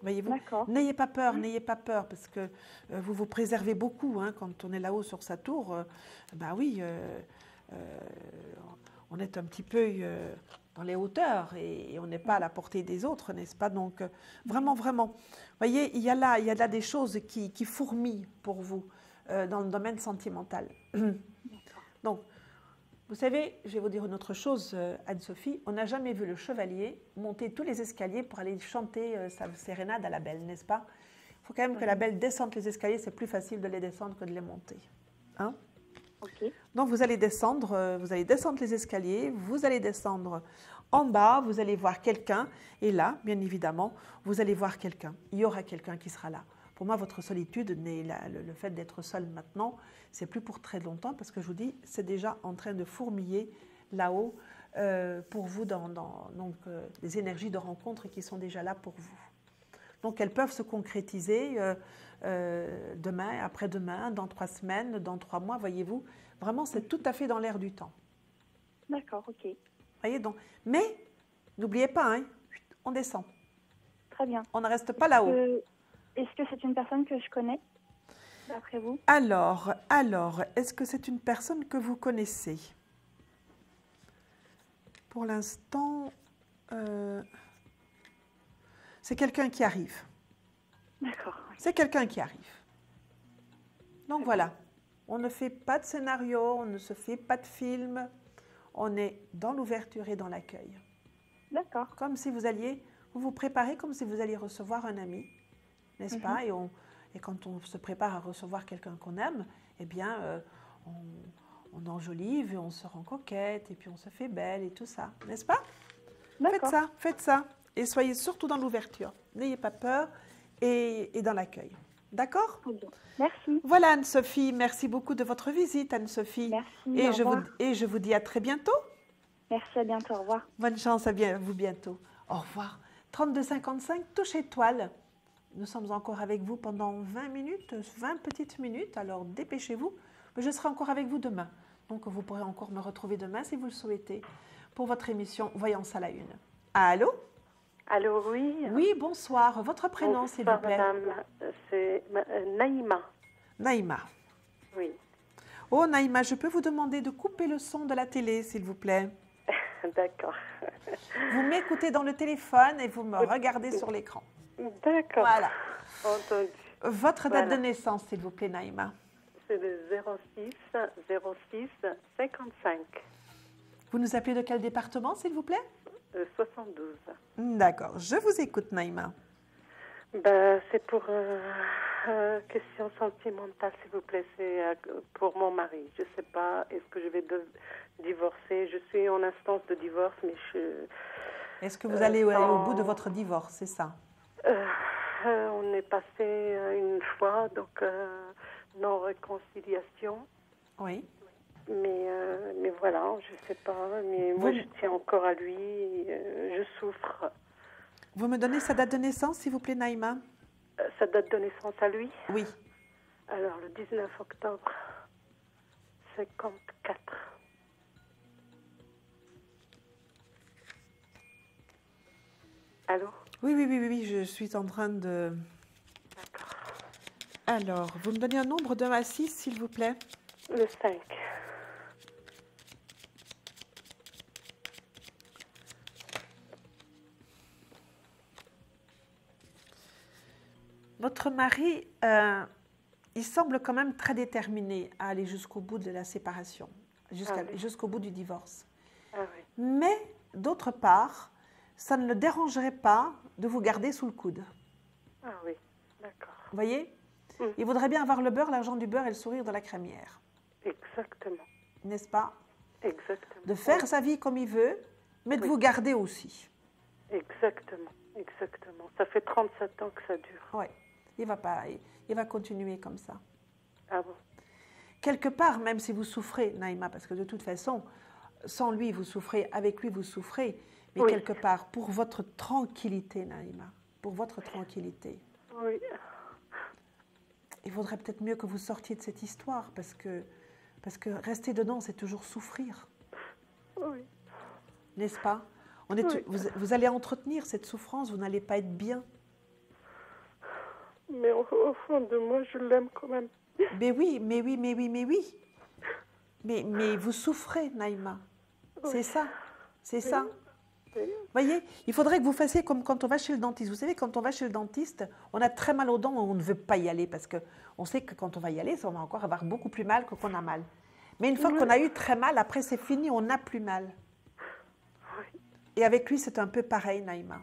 Voyez-vous, n'ayez pas peur, parce que vous vous préservez beaucoup hein, quand on est là-haut sur sa tour. On est un petit peu dans les hauteurs et on n'est pas à la portée des autres, n'est-ce pas? Donc, vraiment, voyez, il y a là des choses qui fourmillent pour vous dans le domaine sentimental. Donc, vous savez, je vais vous dire une autre chose, Anne-Sophie, on n'a jamais vu le chevalier monter tous les escaliers pour aller chanter sa sérénade à la belle, n'est-ce pas? Il faut quand même que la belle descende les escaliers, c'est plus facile de les descendre que de les monter. Hein? Donc vous allez descendre les escaliers, vous allez descendre en bas, vous allez voir quelqu'un, et là, bien évidemment, vous allez voir quelqu'un. Il y aura quelqu'un qui sera là. Pour moi, votre solitude, le fait d'être seul maintenant, c'est plus pour très longtemps, parce que je vous dis, c'est déjà en train de fourmiller là-haut pour vous, donc des énergies de rencontre qui sont déjà là pour vous. Donc elles peuvent se concrétiser demain, après-demain, dans 3 semaines, dans 3 mois, voyez-vous. Vraiment, c'est tout à fait dans l'air du temps. D'accord, ok. Voyez donc. Mais, n'oubliez pas, hein, on descend. Très bien. On ne reste pas là-haut. Est-ce que c'est une personne que je connais, d'après vous? Alors, est-ce que c'est une personne que vous connaissez? Pour l'instant, c'est quelqu'un qui arrive. D'accord. C'est quelqu'un qui arrive. Donc voilà, on ne fait pas de scénario, on ne se fait pas de film, on est dans l'ouverture et dans l'accueil. D'accord. Comme si vous vous préparez comme si vous alliez recevoir un ami, n'est-ce pas? Et quand on se prépare à recevoir quelqu'un qu'on aime, eh bien, on enjolive et on se rend coquette et puis on se fait belle et tout ça, n'est-ce pas? Faites ça. Et soyez surtout dans l'ouverture. N'ayez pas peur et dans l'accueil. D'accord? Merci. Voilà Anne-Sophie, merci beaucoup de votre visite Anne-Sophie. Merci, et je vous dis à très bientôt. Merci, à bientôt, au revoir. Bonne chance, à vous bientôt. Au revoir. 3255, touche étoile. Nous sommes encore avec vous pendant 20 minutes, 20 petites minutes, alors dépêchez-vous. Je serai encore avec vous demain. Donc vous pourrez encore me retrouver demain si vous le souhaitez pour votre émission Voyance à la Une. Allô? Allô, oui. Oui, bonsoir. Votre prénom, s'il vous plaît? Madame, c'est Naïma. Naïma. Oui. Oh, Naïma, je peux vous demander de couper le son de la télé, s'il vous plaît? D'accord. Vous m'écoutez dans le téléphone et vous me regardez sur l'écran. D'accord. Voilà. Entendu. Votre date de naissance, s'il vous plaît, Naïma? C'est le 06 55. Vous nous appelez de quel département, s'il vous plaît? 72. D'accord. Je vous écoute, Naïma. C'est pour question sentimentale, s'il vous plaît. C'est pour mon mari. Je ne sais pas, est-ce que je vais divorcer? Je suis en instance de divorce, mais Est-ce que vous allez au bout de votre divorce, c'est ça? On est passé une fois, donc non-réconciliation. Oui. Mais voilà, je ne sais pas. Mais moi, je tiens encore à lui. Je souffre. Vous me donnez sa date de naissance, s'il vous plaît, Naïma? Sa date de naissance à lui? Oui. Alors, le 19 octobre 54. Allô? Oui, je suis en train de... D'accord. Alors, vous me donnez un nombre de 1 à 6, s'il vous plaît? Le 5. Votre mari, il semble quand même très déterminé à aller jusqu'au bout de la séparation, jusqu'au bout du divorce. Ah oui. Mais, d'autre part, ça ne le dérangerait pas de vous garder sous le coude. Ah oui, d'accord. Vous voyez? Il voudrait bien avoir le beurre, l'argent du beurre et le sourire de la crémière. Exactement. N'est-ce pas? Exactement. De faire sa vie comme il veut, mais de vous garder aussi. Exactement. Ça fait 37 ans que ça dure. Oui. Il va continuer comme ça. Ah bon? Quelque part, même si vous souffrez, Naïma, parce que de toute façon, sans lui, vous souffrez, avec lui, vous souffrez, mais quelque part, pour votre tranquillité, Naïma, pour votre tranquillité. Oui. il vaudrait peut-être mieux que vous sortiez de cette histoire parce que rester dedans, c'est toujours souffrir. Oui. N'est-ce pas? Oui. Vous allez entretenir cette souffrance, vous n'allez pas être bien. Mais au fond de moi, je l'aime quand même. Mais oui. Mais vous souffrez, Naïma. Oui. C'est ça. C'est ça. Vous voyez, il faudrait que vous fassiez comme quand on va chez le dentiste. Vous savez, quand on va chez le dentiste, on a très mal aux dents, on ne veut pas y aller parce qu'on sait que quand on va y aller, on va encore avoir beaucoup plus mal que qu'on a mal. Mais une fois qu'on a eu très mal, après c'est fini, on n'a plus mal. Et avec lui, c'est un peu pareil, Naïma.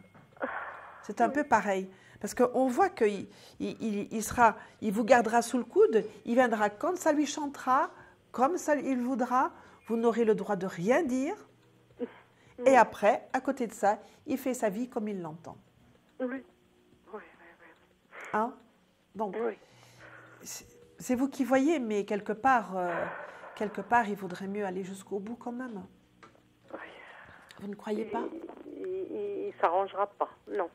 C'est un peu pareil. Parce qu'on voit qu'il il vous gardera sous le coude, il viendra quand ça lui chantera, comme ça il voudra, vous n'aurez le droit de rien dire. Et après, à côté de ça, il fait sa vie comme il l'entend. Oui. Hein? Donc, c'est vous qui voyez, mais quelque part, il vaudrait mieux aller jusqu'au bout quand même. Oui. Vous ne croyez pas? Il ne s'arrangera pas, non.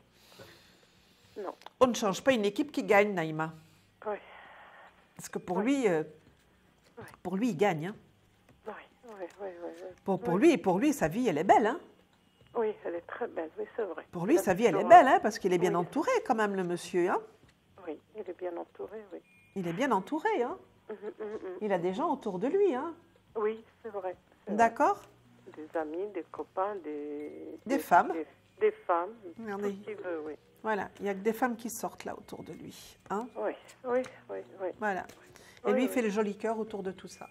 Non. On ne change pas une équipe qui gagne, Naïma. Oui. Parce que pour lui, il gagne. Hein? Oui. Pour lui, sa vie, elle est belle. Hein? Oui, elle est très belle, oui, c'est vrai. Pour lui, sa vie, elle est belle, hein, parce qu'il est bien entouré quand même, le monsieur. Hein? Oui, il est bien entouré, oui. Il est bien entouré. Hein? Il a des gens autour de lui. Hein? Oui, c'est vrai. D'accord? Des amis, des copains, des femmes. Des femmes, regardez. tout ce qu'il veut, oui. Voilà, il n'y a que des femmes qui sortent là autour de lui. Hein? Oui. Voilà. Et lui, il fait le joli cœur autour de tout ça.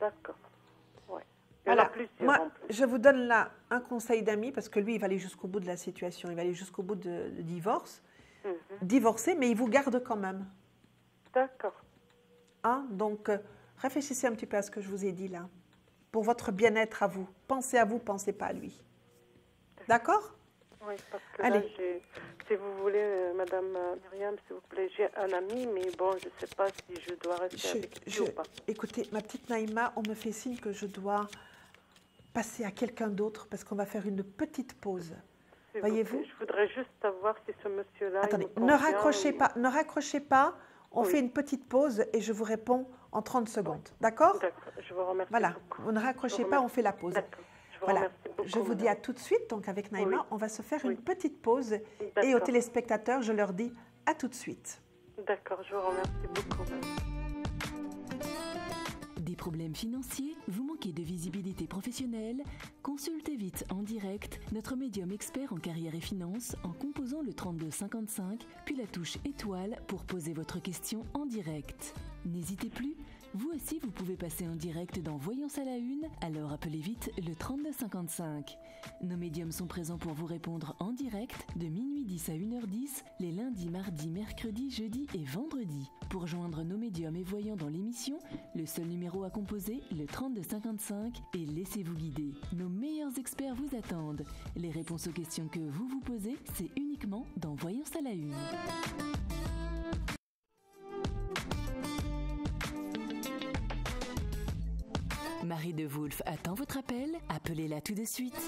D'accord. Oui. Voilà. Moi, je vous donne là un conseil d'ami, parce que lui, il va aller jusqu'au bout de la situation, il va aller jusqu'au bout de divorce. Divorcer, mais il vous garde quand même. D'accord. Hein? Donc, réfléchissez un petit peu à ce que je vous ai dit là. Pour votre bien-être à vous. Pensez à vous, pensez pas à lui. D'accord? Oui, parce que là, si vous voulez, Madame Myriam, s'il vous plaît, j'ai un ami, mais bon, je ne sais pas si je dois rester avec lui ou pas. Écoutez, ma petite Naïma, on me fait signe que je dois passer à quelqu'un d'autre parce qu'on va faire une petite pause. Voyez-vous? Je voudrais juste savoir si ce monsieur-là... Attendez, ne raccrochez pas. On fait une petite pause et je vous réponds en 30 secondes. D'accord? D'accord, je vous remercie. Voilà, vous ne raccrochez pas, on fait la pause. Voilà, je vous dis à tout de suite. Donc avec Naïma, on va se faire une petite pause. Et aux téléspectateurs, je leur dis à tout de suite. D'accord, je vous remercie beaucoup. Des problèmes financiers? Vous manquez de visibilité professionnelle? Consultez vite en direct notre médium expert en carrière et finances en composant le 32 55 puis la touche étoile pour poser votre question en direct. N'hésitez plus, vous aussi vous pouvez passer en direct dans Voyance à la Une, alors appelez vite le 32 55. Nos médiums sont présents pour vous répondre en direct de minuit 10 à 1h10 les lundis, mardis, mercredis, jeudis et vendredis. Pour joindre nos médiums et voyants dans l'émission, le seul numéro à composer, le 32 55 et laissez-vous guider. Nos meilleurs experts vous attendent. Les réponses aux questions que vous vous posez, c'est uniquement dans Voyance à la Une. Marie de Wolf attend votre appel. Appelez-la tout de suite.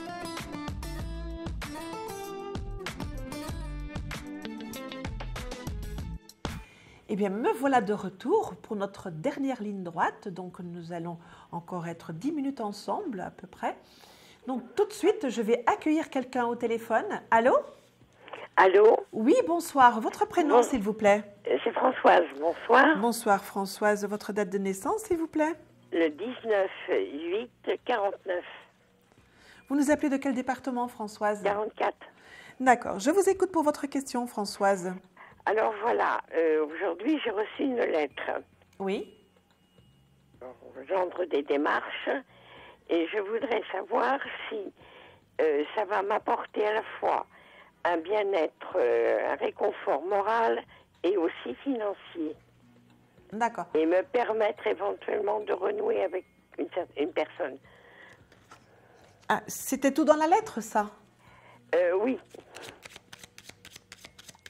Eh bien, me voilà de retour pour notre dernière ligne droite. Donc, nous allons encore être 10 minutes ensemble, à peu près. Donc, tout de suite, je vais accueillir quelqu'un au téléphone. Allô? Allô? Oui, bonsoir. Votre prénom, s'il vous plaît? C'est Françoise. Bonsoir. Bonsoir, Françoise. Votre date de naissance, s'il vous plaît? Le 19/8/49. Vous nous appelez de quel département, Françoise? 44. D'accord. Je vous écoute pour votre question, Françoise. Alors voilà, aujourd'hui j'ai reçu une lettre. Oui. Au gendre des démarches. Et je voudrais savoir si ça va m'apporter à la fois un bien-être, un réconfort moral et aussi financier. D'accord. Et me permettre éventuellement de renouer avec une personne. Ah, c'était tout dans la lettre, ça? Oui.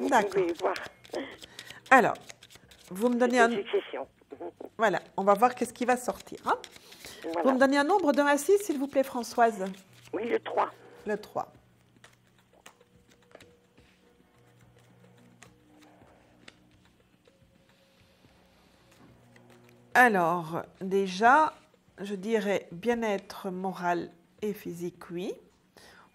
D'accord. Vous pouvez voir. Alors, vous me donnez un... succession. Voilà, on va voir qu'est-ce qui va sortir. Hein? Voilà. Vous me donnez un nombre de 1 à 6, s'il vous plaît, Françoise? Oui, le 3. Le 3. Alors, déjà, je dirais bien-être moral et physique, oui.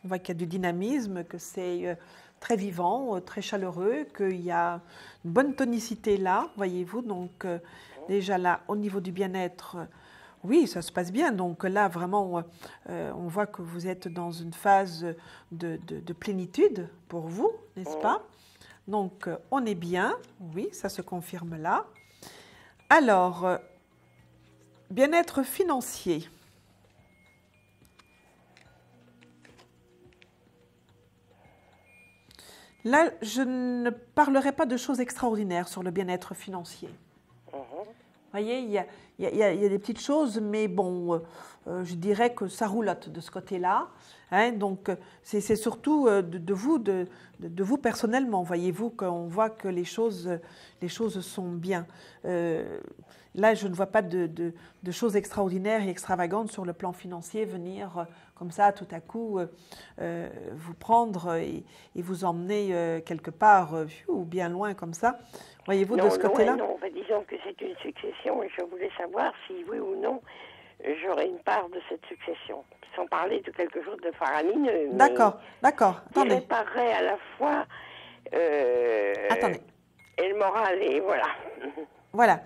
On voit qu'il y a du dynamisme, que c'est très vivant, très chaleureux, qu'il y a une bonne tonicité là, voyez-vous. Donc, déjà là, au niveau du bien-être, oui, ça se passe bien. Donc là, vraiment, on voit que vous êtes dans une phase de plénitude pour vous, n'est-ce pas? Donc, on est bien, oui, ça se confirme là. Alors, bien-être financier. Là, je ne parlerai pas de choses extraordinaires sur le bien-être financier. Vous voyez, il y a des petites choses, mais bon, je dirais que ça roulotte de ce côté-là. Hein, donc, c'est surtout de vous personnellement, voyez-vous, qu'on voit que les choses sont bien. Là, je ne vois pas de choses extraordinaires et extravagantes sur le plan financier venir comme ça, tout à coup, vous prendre et vous emmener quelque part ou bien loin comme ça. Voyez-vous de ce côté-là? Non, disons que c'est une succession et je voulais savoir si oui ou non j'aurais une part de cette succession. Sans parler de quelque chose de faramineux. D'accord. Qui réparerait à la fois Attendez. Et le moral, et voilà. Voilà.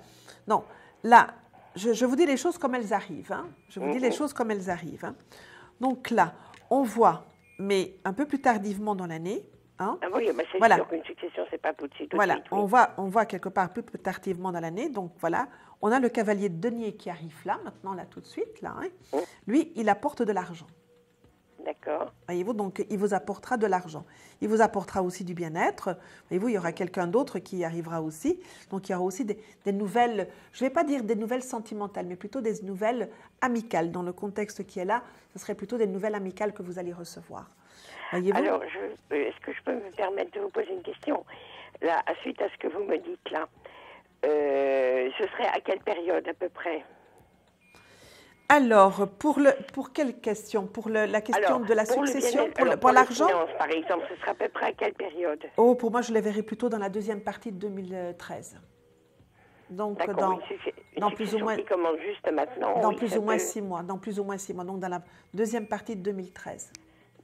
Non, là, je vous dis les choses comme elles arrivent. Hein. Je vous dis les choses comme elles arrivent. Hein. Donc là, on voit, mais un peu plus tardivement dans l'année. Hein. Ah oui, c'est sûr qu'une succession, c'est pas tout de suite. Voilà, on voit quelque part un peu plus tardivement dans l'année. Donc voilà, on a le cavalier de denier qui arrive là, maintenant, là, tout de suite. Là, hein. Lui, il apporte de l'argent. D'accord. Voyez-vous, donc il vous apportera de l'argent. Il vous apportera aussi du bien-être. Voyez-vous, il y aura quelqu'un d'autre qui y arrivera aussi. Donc il y aura aussi des nouvelles, je ne vais pas dire des nouvelles sentimentales, mais plutôt des nouvelles amicales. Dans le contexte qui est là, ce serait plutôt des nouvelles amicales que vous allez recevoir. Voyez-vous? Alors, est-ce que je peux me permettre de vous poser une question? Là, suite à ce que vous me dites là, ce serait à quelle période à peu près? Alors, pour quelle question? Pour la question de la succession? Pour l'argent? Par exemple, ce sera à peu près à quelle période? Oh, pour moi, je les verrai plutôt dans la deuxième partie de 2013. Donc, dans plus ou moins, qui commence juste maintenant. Dans plus ou moins 6 mois. Dans plus ou moins 6 mois. Donc, dans la deuxième partie de 2013.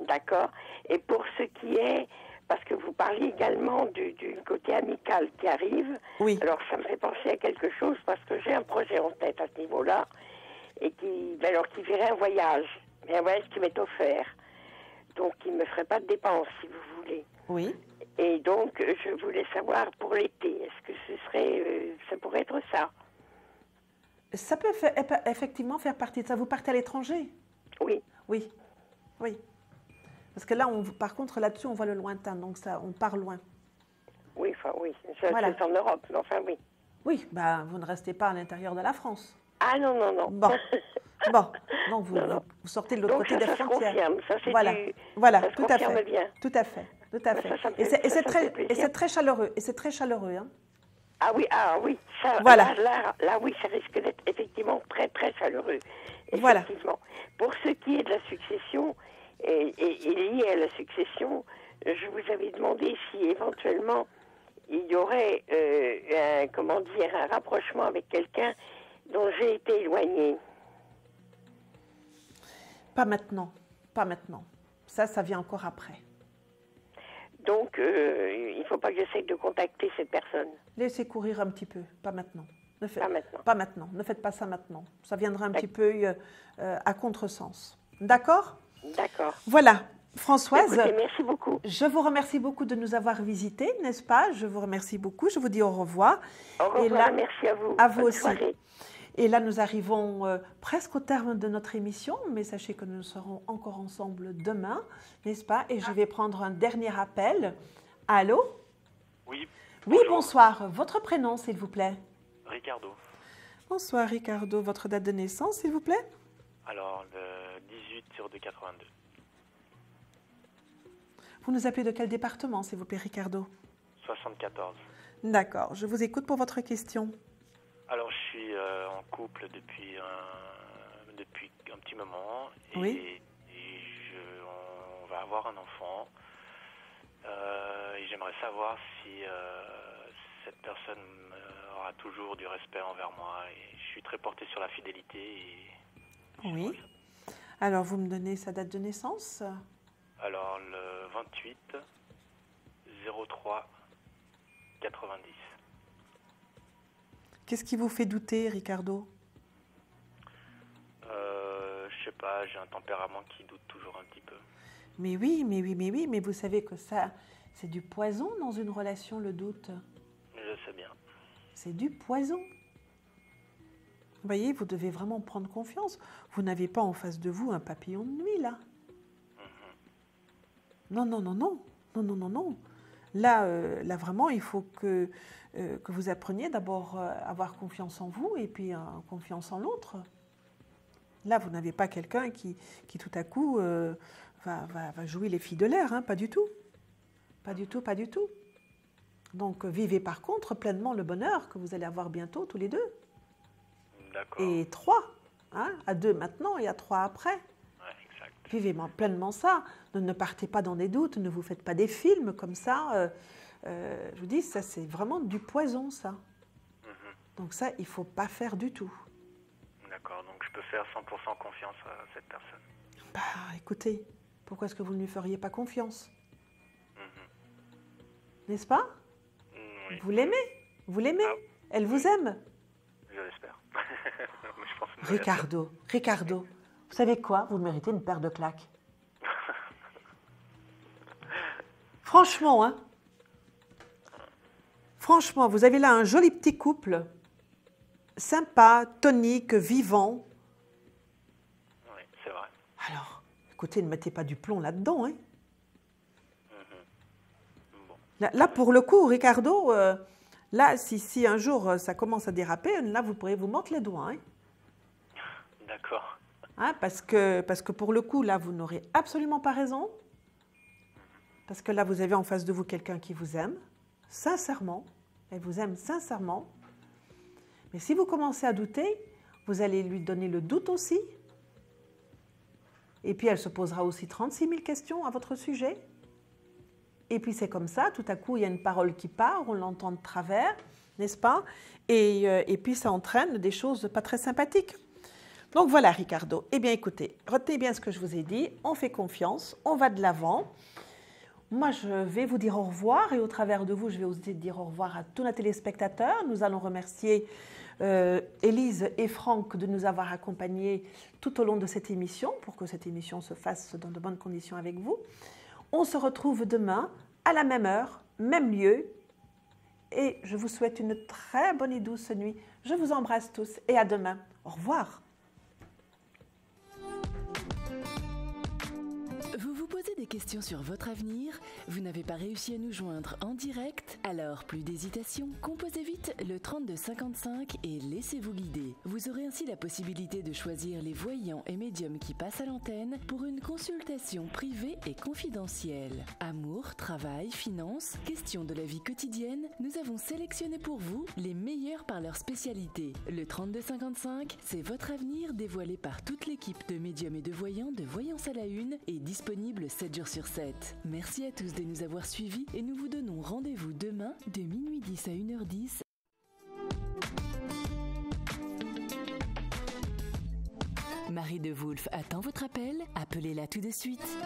D'accord. Et pour ce qui est, parce que vous parliez également du côté amical qui arrive. Oui. Alors, ça me fait penser à quelque chose parce que j'ai un projet en tête à ce niveau-là. Et qui verrait un voyage, mais un voyage qui m'est offert. Donc, il ne me ferait pas de dépenses, si vous voulez. Oui. Et donc, je voulais savoir pour l'été, est-ce que ça pourrait être ça? Ça peut effectivement faire partie de ça. Vous partez à l'étranger? Oui. Oui. Parce que là, par contre, là-dessus, on voit le lointain, donc ça, on part loin. Oui, c'est en Europe, mais enfin oui. Oui, vous ne restez pas à l'intérieur de la France. Ah non. Bon, donc vous sortez de l'autre côté des frontières. Ça se confirme, voilà, ça tout à fait. Bien. Tout à fait. Et c'est très chaleureux. Hein. Ah oui, ça, voilà. Là, oui, ça risque d'être effectivement très, très chaleureux. Voilà. Pour ce qui est de la succession, et lié à la succession, je vous avais demandé si éventuellement il y aurait un rapprochement avec quelqu'un dont j'ai été éloignée. Pas maintenant. Ça vient encore après. Donc, il ne faut pas que j'essaie de contacter cette personne. Laissez courir un petit peu, pas maintenant. Pas maintenant. Ne faites pas ça maintenant. Ça viendra un petit peu à contresens. D'accord? D'accord. Voilà. Françoise, écoutez, merci beaucoup. Je vous remercie beaucoup de nous avoir visités, n'est-ce pas? Je vous remercie beaucoup. Je vous dis au revoir. Au revoir, et là, merci à vous. À vous Bonne aussi. soirée. Et là, nous arrivons presque au terme de notre émission, mais sachez que nous serons encore ensemble demain, n'est-ce pas? Et je vais prendre un dernier appel. Allô? Oui. Oui, bonsoir. Votre prénom, s'il vous plaît? Ricardo. Bonsoir, Ricardo. Votre date de naissance, s'il vous plaît? Alors, le 18/02/82. Vous nous appelez de quel département, s'il vous plaît, Ricardo? 74. D'accord. Je vous écoute pour votre question. Alors, je suis en couple depuis un petit moment. Oui. On va avoir un enfant. Et j'aimerais savoir si cette personne aura toujours du respect envers moi. Et je suis très porté sur la fidélité. Oui. Alors, vous me donnez sa date de naissance? Alors, le 28 03 90. Qu'est-ce qui vous fait douter, Ricardo? Je sais pas, j'ai un tempérament qui doute toujours un petit peu. Mais oui, mais vous savez que ça, c'est du poison dans une relation, le doute. Je sais bien. C'est du poison. Vous voyez, vous devez vraiment prendre confiance. Vous n'avez pas en face de vous un papillon de nuit, là. Non. Là, vraiment, il faut que vous appreniez d'abord à avoir confiance en vous et puis confiance en l'autre. Là, vous n'avez pas quelqu'un qui tout à coup va jouer les filles de l'air, hein, pas du tout. Pas du tout. Donc, vivez par contre pleinement le bonheur que vous allez avoir bientôt tous les deux. D'accord. Et 3, hein, à 2 maintenant et à 3 après. Ouais, exact. Vivez pleinement ça. Ne partez pas dans des doutes, ne vous faites pas des films comme ça. Je vous dis, ça c'est vraiment du poison, ça. Donc ça, il ne faut pas faire du tout. D'accord, donc je peux faire 100% confiance à cette personne. Bah, écoutez, pourquoi est-ce que vous ne lui feriez pas confiance? N'est-ce pas? Oui. Vous l'aimez? Vous l'aimez? Elle vous aime? Je l'espère. Je pense Ricardo, vous savez quoi? Vous méritez une paire de claques. Franchement, hein? Franchement, vous avez là un joli petit couple, sympa, tonique, vivant. Oui, c'est vrai. Alors, écoutez, ne mettez pas du plomb là-dedans, hein? Là, pour le coup, Ricardo, là, si un jour ça commence à déraper, là, vous pourrez vous mordre les doigts, hein? D'accord. Hein, parce que pour le coup, là, vous n'aurez absolument pas raison. Parce que là, vous avez en face de vous quelqu'un qui vous aime, sincèrement. Elle vous aime sincèrement. Mais si vous commencez à douter, vous allez lui donner le doute aussi. Et puis, elle se posera aussi 36 000 questions à votre sujet. Et puis, c'est comme ça, tout à coup, il y a une parole qui part, on l'entend de travers, n'est-ce pas? Et puis, ça entraîne des choses pas très sympathiques. Donc, voilà, Ricardo. Eh bien, écoutez, retenez bien ce que je vous ai dit. On fait confiance, on va de l'avant. Moi, je vais vous dire au revoir et au travers de vous, je vais aussi dire au revoir à tous nos téléspectateurs. Nous allons remercier Élise et Franck de nous avoir accompagnés tout au long de cette émission pour que cette émission se fasse dans de bonnes conditions avec vous. On se retrouve demain à la même heure, même lieu. Et je vous souhaite une très bonne et douce nuit. Je vous embrasse tous et à demain. Au revoir. Vous vous posez des questions sur votre avenir? Vous n'avez pas réussi à nous joindre en direct? Alors, plus d'hésitation, composez vite le 3255 et laissez-vous guider. Vous aurez ainsi la possibilité de choisir les voyants et médiums qui passent à l'antenne pour une consultation privée et confidentielle. Amour, travail, finances, questions de la vie quotidienne, nous avons sélectionné pour vous les meilleurs par leur spécialité. Le 3255, c'est votre avenir dévoilé par toute l'équipe de médiums et de voyants de Voyance à la Une et disponible 7 jours sur 7. Merci à tous de nous avoir suivis et nous vous donnons rendez-vous demain de minuit 10 à 1h10. Marie de Wolf attend votre appel. Appelez-la tout de suite.